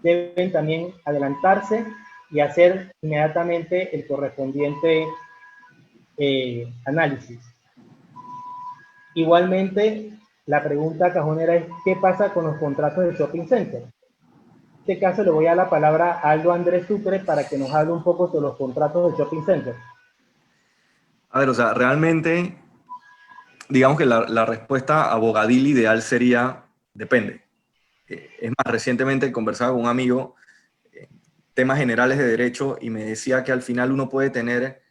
deben también adelantarse y hacer inmediatamente el correspondiente análisis. Igualmente, la pregunta cajonera es, ¿qué pasa con los contratos de shopping center? En este caso le voy a dar la palabra a Aldo Andrés Sucre para que nos hable un poco sobre los contratos de shopping center. A ver, o sea, realmente, digamos que la respuesta abogadil ideal sería, depende. Es más, recientemente conversaba con un amigo temas generales de derecho y me decía que al final uno puede tener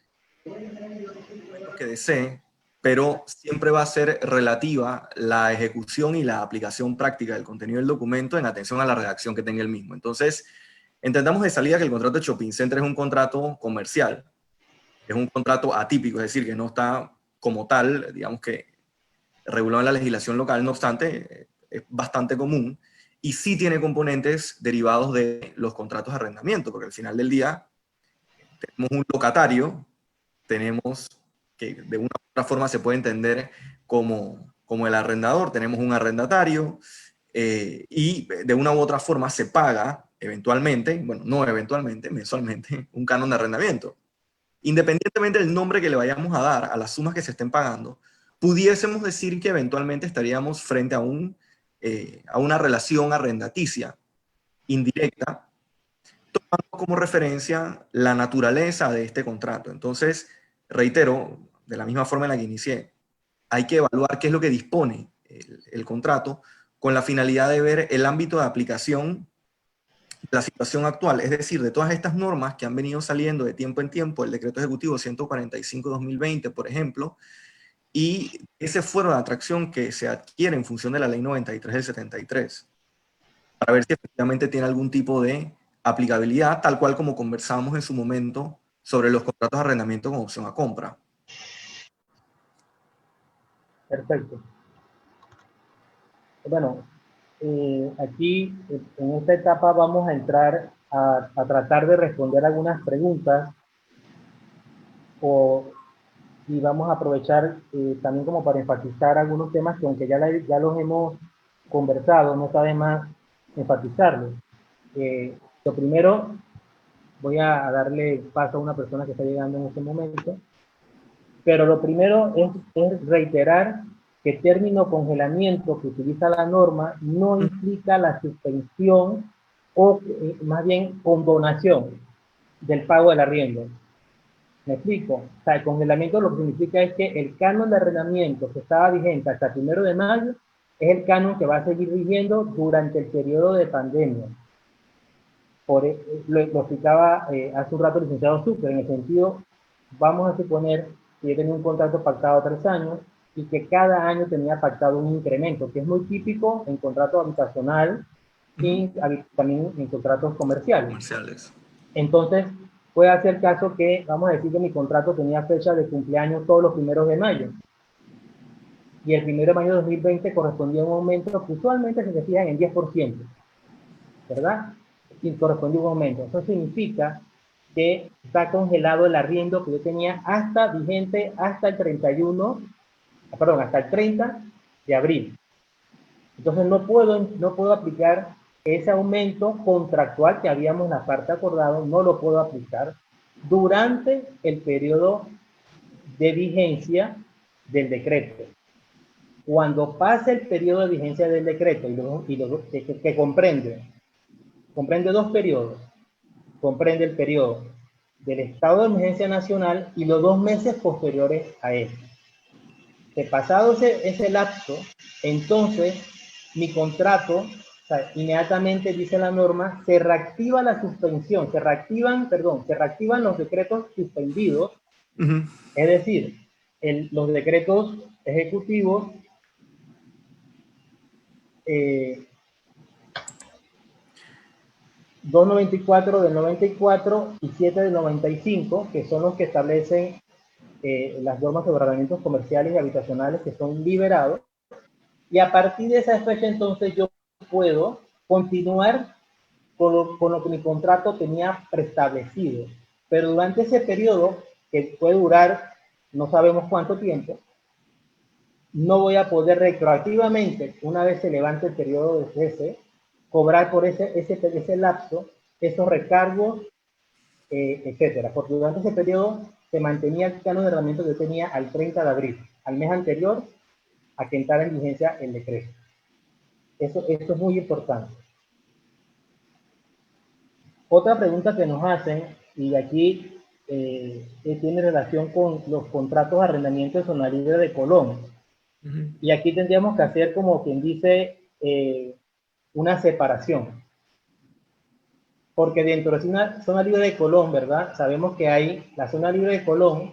lo que desee, pero siempre va a ser relativa la ejecución y la aplicación práctica del contenido del documento en atención a la redacción que tenga el mismo. Entonces, entendamos de salida que el contrato de shopping center es un contrato comercial, es un contrato atípico, es decir, que no está como tal, digamos que regulado en la legislación local, no obstante, es bastante común y sí tiene componentes derivados de los contratos de arrendamiento, porque al final del día tenemos un locatario, tenemos que de una u otra forma se puede entender como el arrendador, tenemos un arrendatario y de una u otra forma se paga eventualmente, bueno, no eventualmente, mensualmente, un canon de arrendamiento. Independientemente del nombre que le vayamos a dar a las sumas que se estén pagando, pudiésemos decir que eventualmente estaríamos frente a una relación arrendaticia indirecta, tomando como referencia la naturaleza de este contrato. Entonces, reitero, de la misma forma en la que inicié, hay que evaluar qué es lo que dispone el contrato con la finalidad de ver el ámbito de aplicación de la situación actual, es decir, de todas estas normas que han venido saliendo de tiempo en tiempo, el Decreto Ejecutivo 145-2020, por ejemplo, y ese fuero de atracción que se adquiere en función de la Ley 93 del 73, para ver si efectivamente tiene algún tipo de aplicabilidad, tal cual como conversamos en su momento sobre los contratos de arrendamiento con opción a compra. Perfecto. Bueno, aquí en esta etapa vamos a entrar a tratar de responder algunas preguntas y vamos a aprovechar también como para enfatizar algunos temas que aunque ya los hemos conversado, no está de más enfatizarlos. Lo primero, voy a darle paso a una persona que está llegando en este momento, pero lo primero es reiterar que el término congelamiento que utiliza la norma no implica la suspensión o más bien condonación del pago del arriendo. ¿Me explico? O sea, el congelamiento lo que significa es que el canon de arrendamiento que estaba vigente hasta el 1 de mayo es el canon que va a seguir viviendo durante el periodo de pandemia. Lo explicaba hace un rato el licenciado Sucre, en el sentido, vamos a suponer que yo tenía un contrato pactado 3 años y que cada año tenía pactado un incremento, que es muy típico en contrato habitacional y también en contratos comerciales. Entonces, puede hacer caso que, vamos a decir que mi contrato tenía fecha de cumpleaños todos los primeros de mayo. Y el 1 de mayo de 2020 correspondía a un aumento que usualmente se fijan en 10%, ¿verdad? Y correspondía a un aumento. Eso significa que está congelado el arriendo que yo tenía hasta vigente hasta el 30 de abril. Entonces no puedo aplicar ese aumento contractual que habíamos en la parte acordado, no lo puedo aplicar durante el periodo de vigencia del decreto. Cuando pase el periodo de vigencia del decreto que comprende 2 periodos, comprende el periodo del estado de emergencia nacional y los 2 meses posteriores a él. Que pasado ese lapso, entonces mi contrato, o sea, inmediatamente dice la norma, se reactiva la suspensión, se reactivan los decretos suspendidos, es decir, los decretos ejecutivos 294 del 94 y 7 del 95, que son los que establecen las normas sobre arrendamientos comerciales y habitacionales que son liberados, y a partir de esa fecha entonces yo puedo continuar con lo que mi contrato tenía preestablecido. Pero durante ese periodo, que puede durar no sabemos cuánto tiempo, no voy a poder retroactivamente, una vez se levante el periodo de cese, cobrar por ese lapso esos recargos, etcétera. Porque durante ese periodo se mantenía el canon de arrendamiento que yo tenía al 30 de abril, al mes anterior a que entrara en vigencia el decreto. Eso es muy importante. Otra pregunta que nos hacen, y aquí tiene relación con los contratos de arrendamiento de zona libre de Colón. Y aquí tendríamos que hacer, como quien dice, una separación. Porque dentro de una zona libre de Colón, ¿verdad? Sabemos que hay la zona libre de Colón,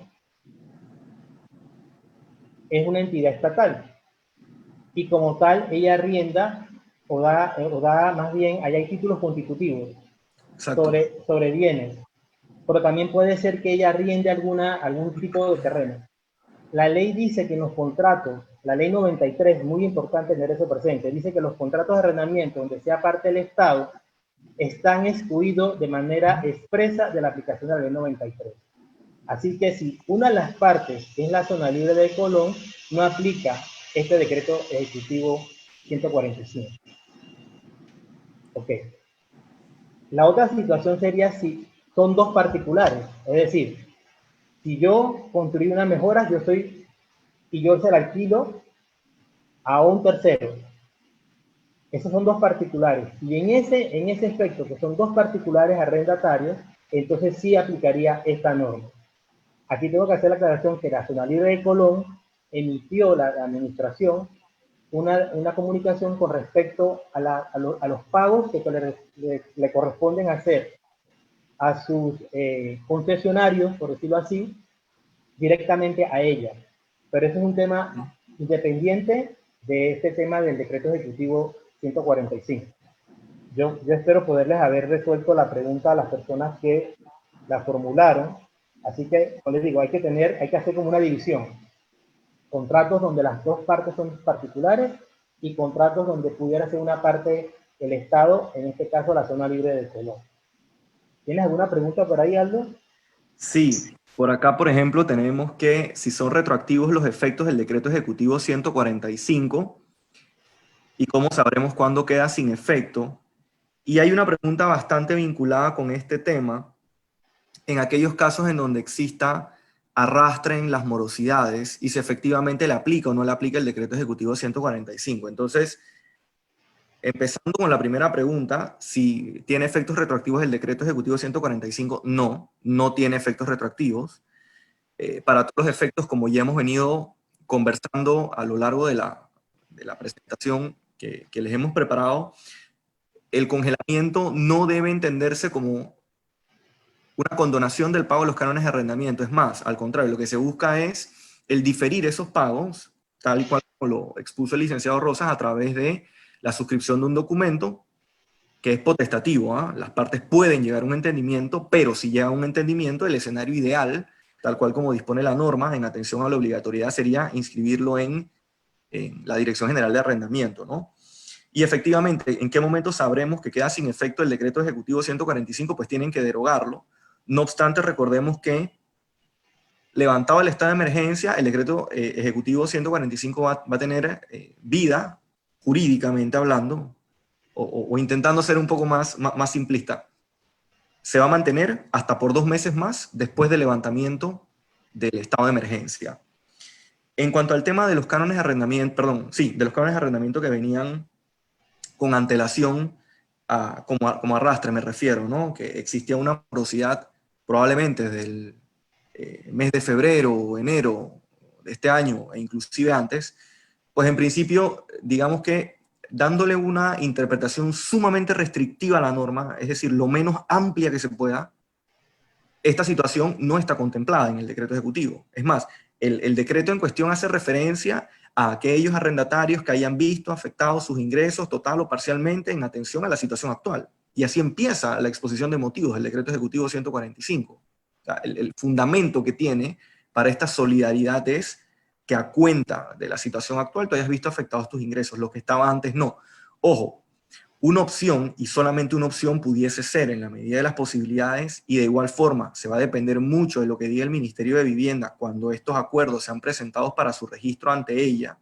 es una entidad estatal. Y como tal, ella arrienda o da más bien, allá hay títulos constitutivos sobre bienes. Pero también puede ser que ella arriende algún tipo de terreno. La ley dice que en los contratos, la ley 93, muy importante tener eso presente, dice que los contratos de arrendamiento donde sea parte del Estado están excluidos de manera expresa de la aplicación de la ley 93. Así que si una de las partes es la zona libre de Colón, no aplica este decreto ejecutivo 145. Ok. La otra situación sería si son dos particulares, es decir, si yo construí una mejora, yo se la alquilo a un tercero. Esos son dos particulares. Y en ese efecto, que son dos particulares arrendatarios, entonces sí aplicaría esta norma. Aquí tengo que hacer la aclaración que la zona libre de Colón emitió la administración una comunicación con respecto a los pagos que le corresponden hacer a sus concesionarios, por decirlo así, directamente a ella. Pero eso es un tema independiente de este tema del decreto ejecutivo 145. Yo espero poderles haber resuelto la pregunta a las personas que la formularon. Así que, como les digo, hay que hacer como una división. Contratos donde las dos partes son particulares y contratos donde pudiera ser una parte el Estado, en este caso la zona libre del Colón. ¿Tienes alguna pregunta por ahí, Aldo? Sí, por acá, por ejemplo, tenemos que si son retroactivos los efectos del decreto ejecutivo 145 y cómo sabremos cuándo queda sin efecto. Y hay una pregunta bastante vinculada con este tema en aquellos casos en donde exista arrastre en las morosidades y si efectivamente le aplica o no le aplica el decreto ejecutivo 145. Entonces, empezando con la primera pregunta, si tiene efectos retroactivos el decreto ejecutivo 145, no tiene efectos retroactivos. Para todos los efectos, como ya hemos venido conversando a lo largo de la presentación que les hemos preparado, el congelamiento no debe entenderse como una condonación del pago de los cánones de arrendamiento. Es más, al contrario, lo que se busca es el diferir esos pagos, tal y cual como lo expuso el licenciado Rosas, a través de la suscripción de un documento que es potestativo. Las partes pueden llegar a un entendimiento, pero si llega a un entendimiento, el escenario ideal, tal cual como dispone la norma, en atención a la obligatoriedad, sería inscribirlo en la Dirección General de Arrendamiento, ¿no? Y efectivamente, ¿en qué momento sabremos que queda sin efecto el decreto ejecutivo 145? Pues tienen que derogarlo. No obstante, recordemos que levantado el estado de emergencia, el decreto ejecutivo 145 va a tener vida, jurídicamente hablando, o intentando ser un poco más simplista. Se va a mantener hasta por 2 meses más después del levantamiento del estado de emergencia. En cuanto al tema de los cánones de arrendamiento, de los cánones de arrendamiento que venían con antelación, como arrastre me refiero, ¿no? Que existía una morosidad probablemente desde el mes de febrero o enero de este año, e inclusive antes, pues en principio, digamos que dándole una interpretación sumamente restrictiva a la norma, es decir, lo menos amplia que se pueda, esta situación no está contemplada en el decreto ejecutivo. Es más, el decreto en cuestión hace referencia a aquellos arrendatarios que hayan visto afectados sus ingresos total o parcialmente en atención a la situación actual. Y así empieza la exposición de motivos del decreto ejecutivo 145. O sea, el fundamento que tiene para esta solidaridad es que a cuenta de la situación actual tú hayas visto afectados tus ingresos, lo que estaba antes no. Ojo, una opción, y solamente una opción, pudiese ser en la medida de las posibilidades, y de igual forma se va a depender mucho de lo que diga el Ministerio de Vivienda cuando estos acuerdos sean presentados para su registro ante ella,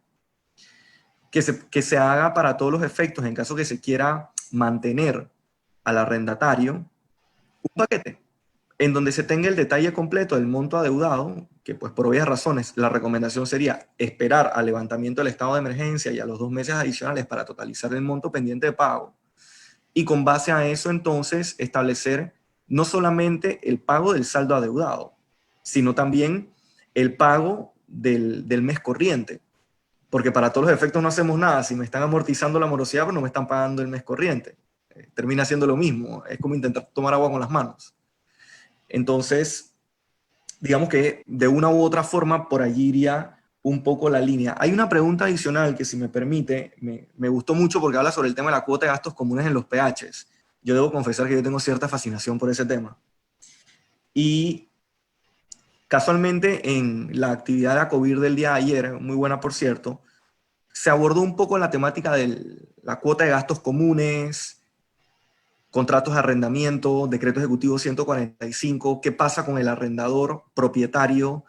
que se haga para todos los efectos, en caso que se quiera mantener al arrendatario, un paquete en donde se tenga el detalle completo del monto adeudado, que pues por obvias razones la recomendación sería esperar al levantamiento del estado de emergencia y a los 2 meses adicionales para totalizar el monto pendiente de pago, y con base a eso entonces establecer no solamente el pago del saldo adeudado, sino también el pago del mes corriente, porque para todos los efectos no hacemos nada. Si me están amortizando la morosidad, pues no me están pagando el mes corriente. Termina siendo lo mismo, es como intentar tomar agua con las manos. Entonces, digamos que de una u otra forma por allí iría un poco la línea. Hay una pregunta adicional que, si me permite, me gustó mucho porque habla sobre el tema de la cuota de gastos comunes en los PHs. Yo debo confesar que yo tengo cierta fascinación por ese tema. Y casualmente en la actividad de ACOBIR del día de ayer, muy buena por cierto, se abordó un poco la temática de la cuota de gastos comunes, contratos de arrendamiento, decreto ejecutivo 145, qué pasa con el arrendador propietario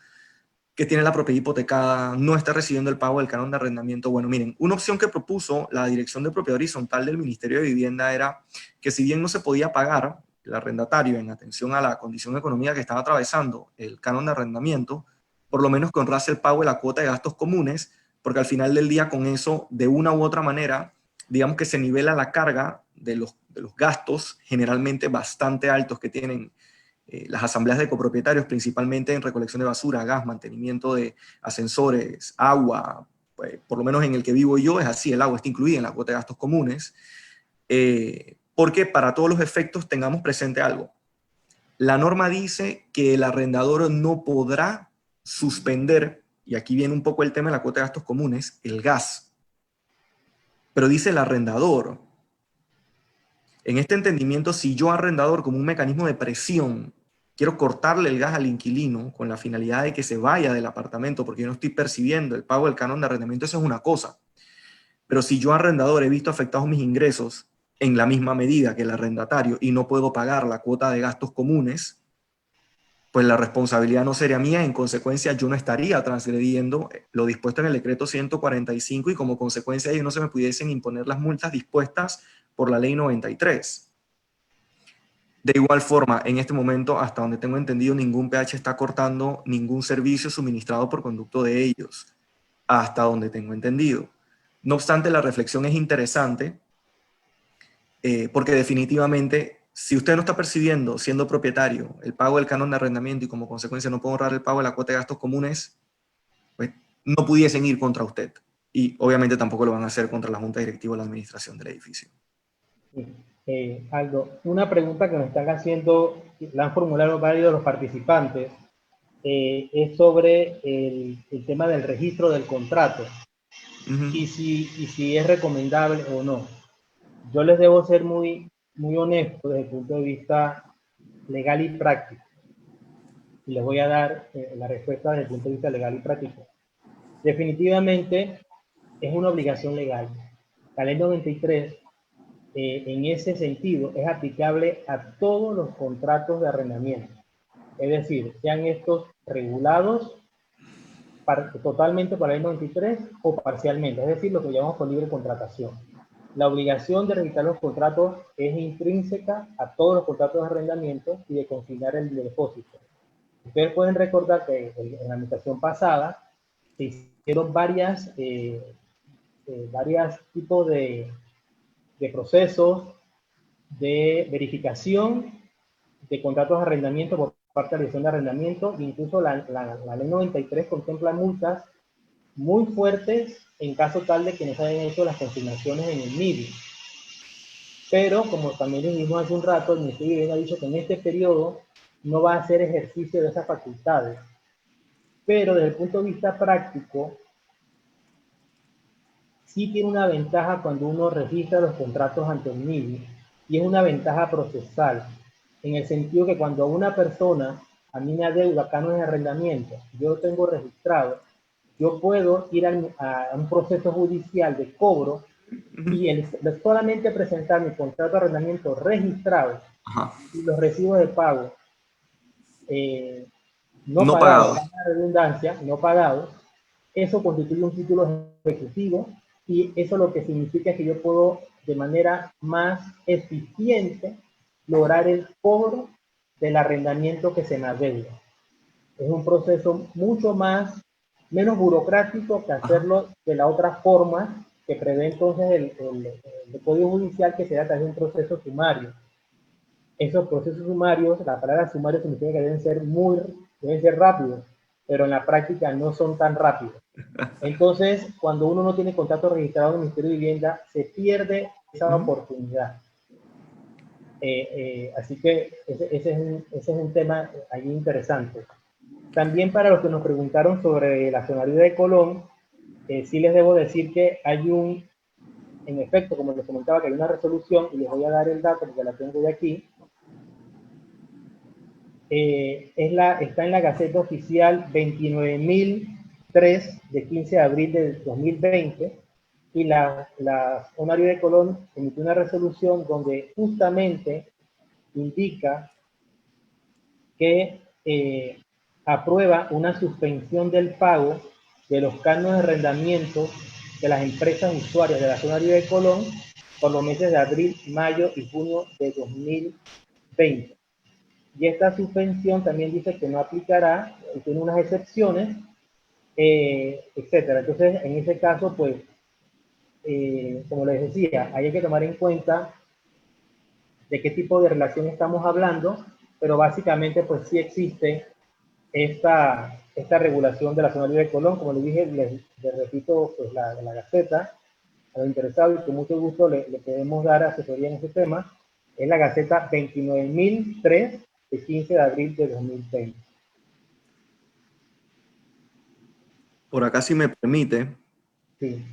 que tiene la propiedad hipotecada, no está recibiendo el pago del canon de arrendamiento. Bueno, miren, una opción que propuso la Dirección de Propiedad Horizontal del Ministerio de Vivienda era que, si bien no se podía pagar el arrendatario en atención a la condición económica que estaba atravesando el canon de arrendamiento, por lo menos que honrase el pago de la cuota de gastos comunes, porque al final del día con eso, de una u otra manera, digamos que se nivela la carga de los gastos generalmente bastante altos que tienen las asambleas de copropietarios, principalmente en recolección de basura, gas, mantenimiento de ascensores, agua. Pues, por lo menos en el que vivo yo es así, el agua está incluida en la cuota de gastos comunes, porque para todos los efectos tengamos presente algo. La norma dice que el arrendador no podrá suspender, y aquí viene un poco el tema de la cuota de gastos comunes, el gas. Pero dice el arrendador. En este entendimiento, si yo, arrendador, como un mecanismo de presión, quiero cortarle el gas al inquilino con la finalidad de que se vaya del apartamento porque yo no estoy percibiendo el pago del canon de arrendamiento, eso es una cosa. Pero si yo, arrendador, he visto afectados mis ingresos en la misma medida que el arrendatario y no puedo pagar la cuota de gastos comunes, pues la responsabilidad no sería mía. En consecuencia, yo no estaría transgrediendo lo dispuesto en el decreto 145 y como consecuencia de ello no se me pudiesen imponer las multas dispuestas por la ley 93. De igual forma, en este momento, hasta donde tengo entendido, ningún PH está cortando ningún servicio suministrado por conducto de ellos, hasta donde tengo entendido. No obstante, la reflexión es interesante, porque definitivamente, si usted no está percibiendo, siendo propietario, el pago del canon de arrendamiento y como consecuencia no puede ahorrar el pago de la cuota de gastos comunes, pues no pudiesen ir contra usted. Y obviamente tampoco lo van a hacer contra la Junta Directiva o la administración del edificio. Aldo, una pregunta que me están haciendo, la han formulado varios de los participantes, es sobre el tema del registro del contrato. Y si es recomendable o no. Yo les debo ser muy honesto desde el punto de vista legal y práctico. Y les voy a dar la respuesta desde el punto de vista legal y práctico. Definitivamente es una obligación legal. La ley 93, en ese sentido, es aplicable a todos los contratos de arrendamiento. Es decir, sean estos regulados totalmente por la ley 93 o parcialmente, es decir, lo que llamamos por libre contratación. La obligación de registrar los contratos es intrínseca a todos los contratos de arrendamiento y de consignar el depósito. Ustedes pueden recordar que en la administración pasada se hicieron varios tipos de procesos de verificación de contratos de arrendamiento por parte de la Dirección de Arrendamiento. Incluso la ley 93 contempla multas muy fuertes en caso tal de que no se hayan hecho las consignaciones en el MIDI. Pero, como también dijimos hace un rato, el Ministerio de Vivienda ha dicho que en este periodo no va a hacer ejercicio de esas facultades. Pero desde el punto de vista práctico, sí tiene una ventaja cuando uno registra los contratos ante el MIDI, y es una ventaja procesal, en el sentido que cuando una persona a mí me adeuda cánones de arrendamiento, yo lo tengo registrado, yo puedo ir a un proceso judicial de cobro y solamente presentar mi contrato de arrendamiento registrado Ajá. y los recibos de pago no No pagados, pagados. para la redundancia, no pagados, eso constituye un título ejecutivo y eso lo que significa es que yo puedo de manera más eficiente lograr el cobro del arrendamiento que se me adeuda. Es un proceso mucho menos burocrático que Ajá. hacerlo de la otra forma que prevé entonces el Código Judicial, que se da a través de un proceso sumario. Esos procesos sumarios, la palabra sumario significa que deben ser rápidos, pero en la práctica no son tan rápidos. Entonces, cuando uno no tiene contrato registrado en el Ministerio de Vivienda, se pierde esa oportunidad. Así que ese es un tema ahí interesante. También para los que nos preguntaron sobre la Accionariedad de Colón, sí les debo decir que en efecto, como les comentaba, que hay una resolución, y les voy a dar el dato porque la tengo de aquí, está en la Gaceta Oficial 29.003 de 15 de abril del 2020, y la Honorario de Colón emitió una resolución donde justamente indica que aprueba una suspensión del pago de los cánones de arrendamiento de las empresas usuarias de la zona de Colón por los meses de abril, mayo y junio de 2020. Y esta suspensión también dice que no aplicará, tiene unas excepciones, etcétera. Entonces, en ese caso, pues, como les decía, hay que tomar en cuenta de qué tipo de relación estamos hablando, pero básicamente, pues sí existe esta regulación de la zona libre de Colón. Como les dije, les repito, pues la Gaceta, a los interesados, y con mucho gusto le podemos dar asesoría en ese tema. Es la Gaceta 29.003 de 15 de abril de 2020. Por acá, si me permite, Sí.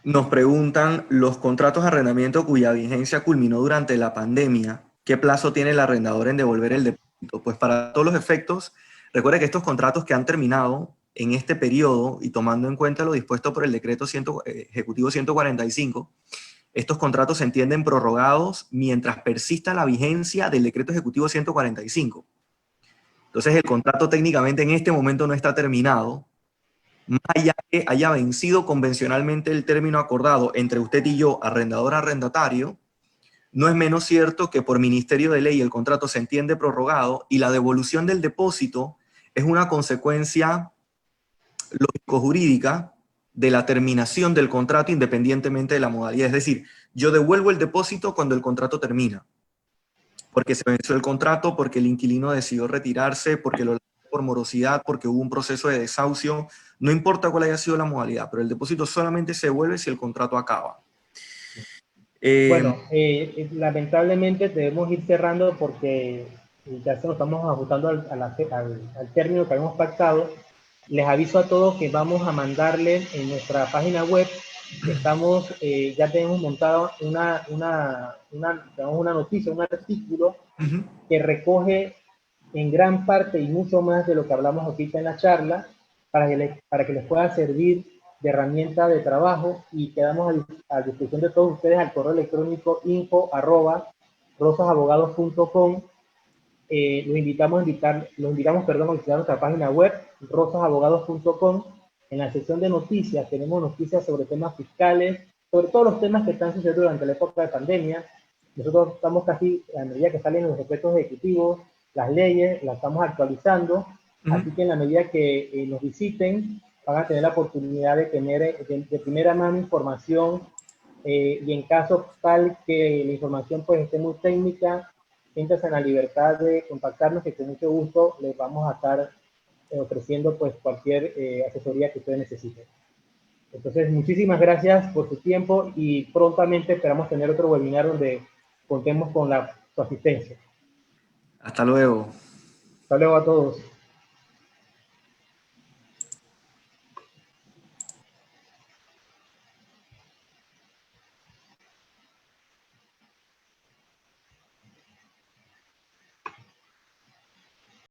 nos preguntan los contratos de arrendamiento cuya vigencia culminó durante la pandemia. ¿Qué plazo tiene el arrendador en devolver el depósito? Pues para todos los efectos, recuerda que estos contratos que han terminado en este periodo y tomando en cuenta lo dispuesto por el decreto ejecutivo 145, estos contratos se entienden prorrogados mientras persista la vigencia del decreto ejecutivo 145. Entonces el contrato técnicamente en este momento no está terminado, más allá que haya vencido convencionalmente el término acordado entre usted y yo, arrendador-arrendatario, no es menos cierto que por Ministerio de Ley el contrato se entiende prorrogado y la devolución del depósito es una consecuencia lógico-jurídica de la terminación del contrato independientemente de la modalidad. Es decir, yo devuelvo el depósito cuando el contrato termina, porque se venció el contrato, porque el inquilino decidió retirarse, porque lo por morosidad, porque hubo un proceso de desahucio, no importa cuál haya sido la modalidad, pero el depósito solamente se devuelve si el contrato acaba. Bueno, lamentablemente debemos ir cerrando porque ya se nos estamos ajustando al término que habíamos pactado. Les aviso a todos que vamos a mandarles en nuestra página web, ya tenemos montado una noticia, un artículo que recoge en gran parte y mucho más de lo que hablamos ahorita en la charla, para que les pueda servir de herramienta de trabajo, y quedamos a disposición de todos ustedes al correo electrónico info@rosasabogados.com. Los invitamos a visitar nuestra página web rosasabogados.com. En la sección de noticias tenemos noticias sobre temas fiscales, sobre todos los temas que están sucediendo durante la época de pandemia. Nosotros estamos casi, a medida que salen los decretos ejecutivos, las leyes, las estamos actualizando. Así que en la medida que nos visiten, van a tener la oportunidad de tener de primera mano información, y en caso tal que la información pues esté muy técnica, siéntanse en la libertad de contactarnos, que con mucho gusto les vamos a estar ofreciendo pues cualquier asesoría que ustedes necesiten. Entonces, muchísimas gracias por su tiempo y prontamente esperamos tener otro webinar donde contemos con su asistencia. Hasta luego. Hasta luego a todos.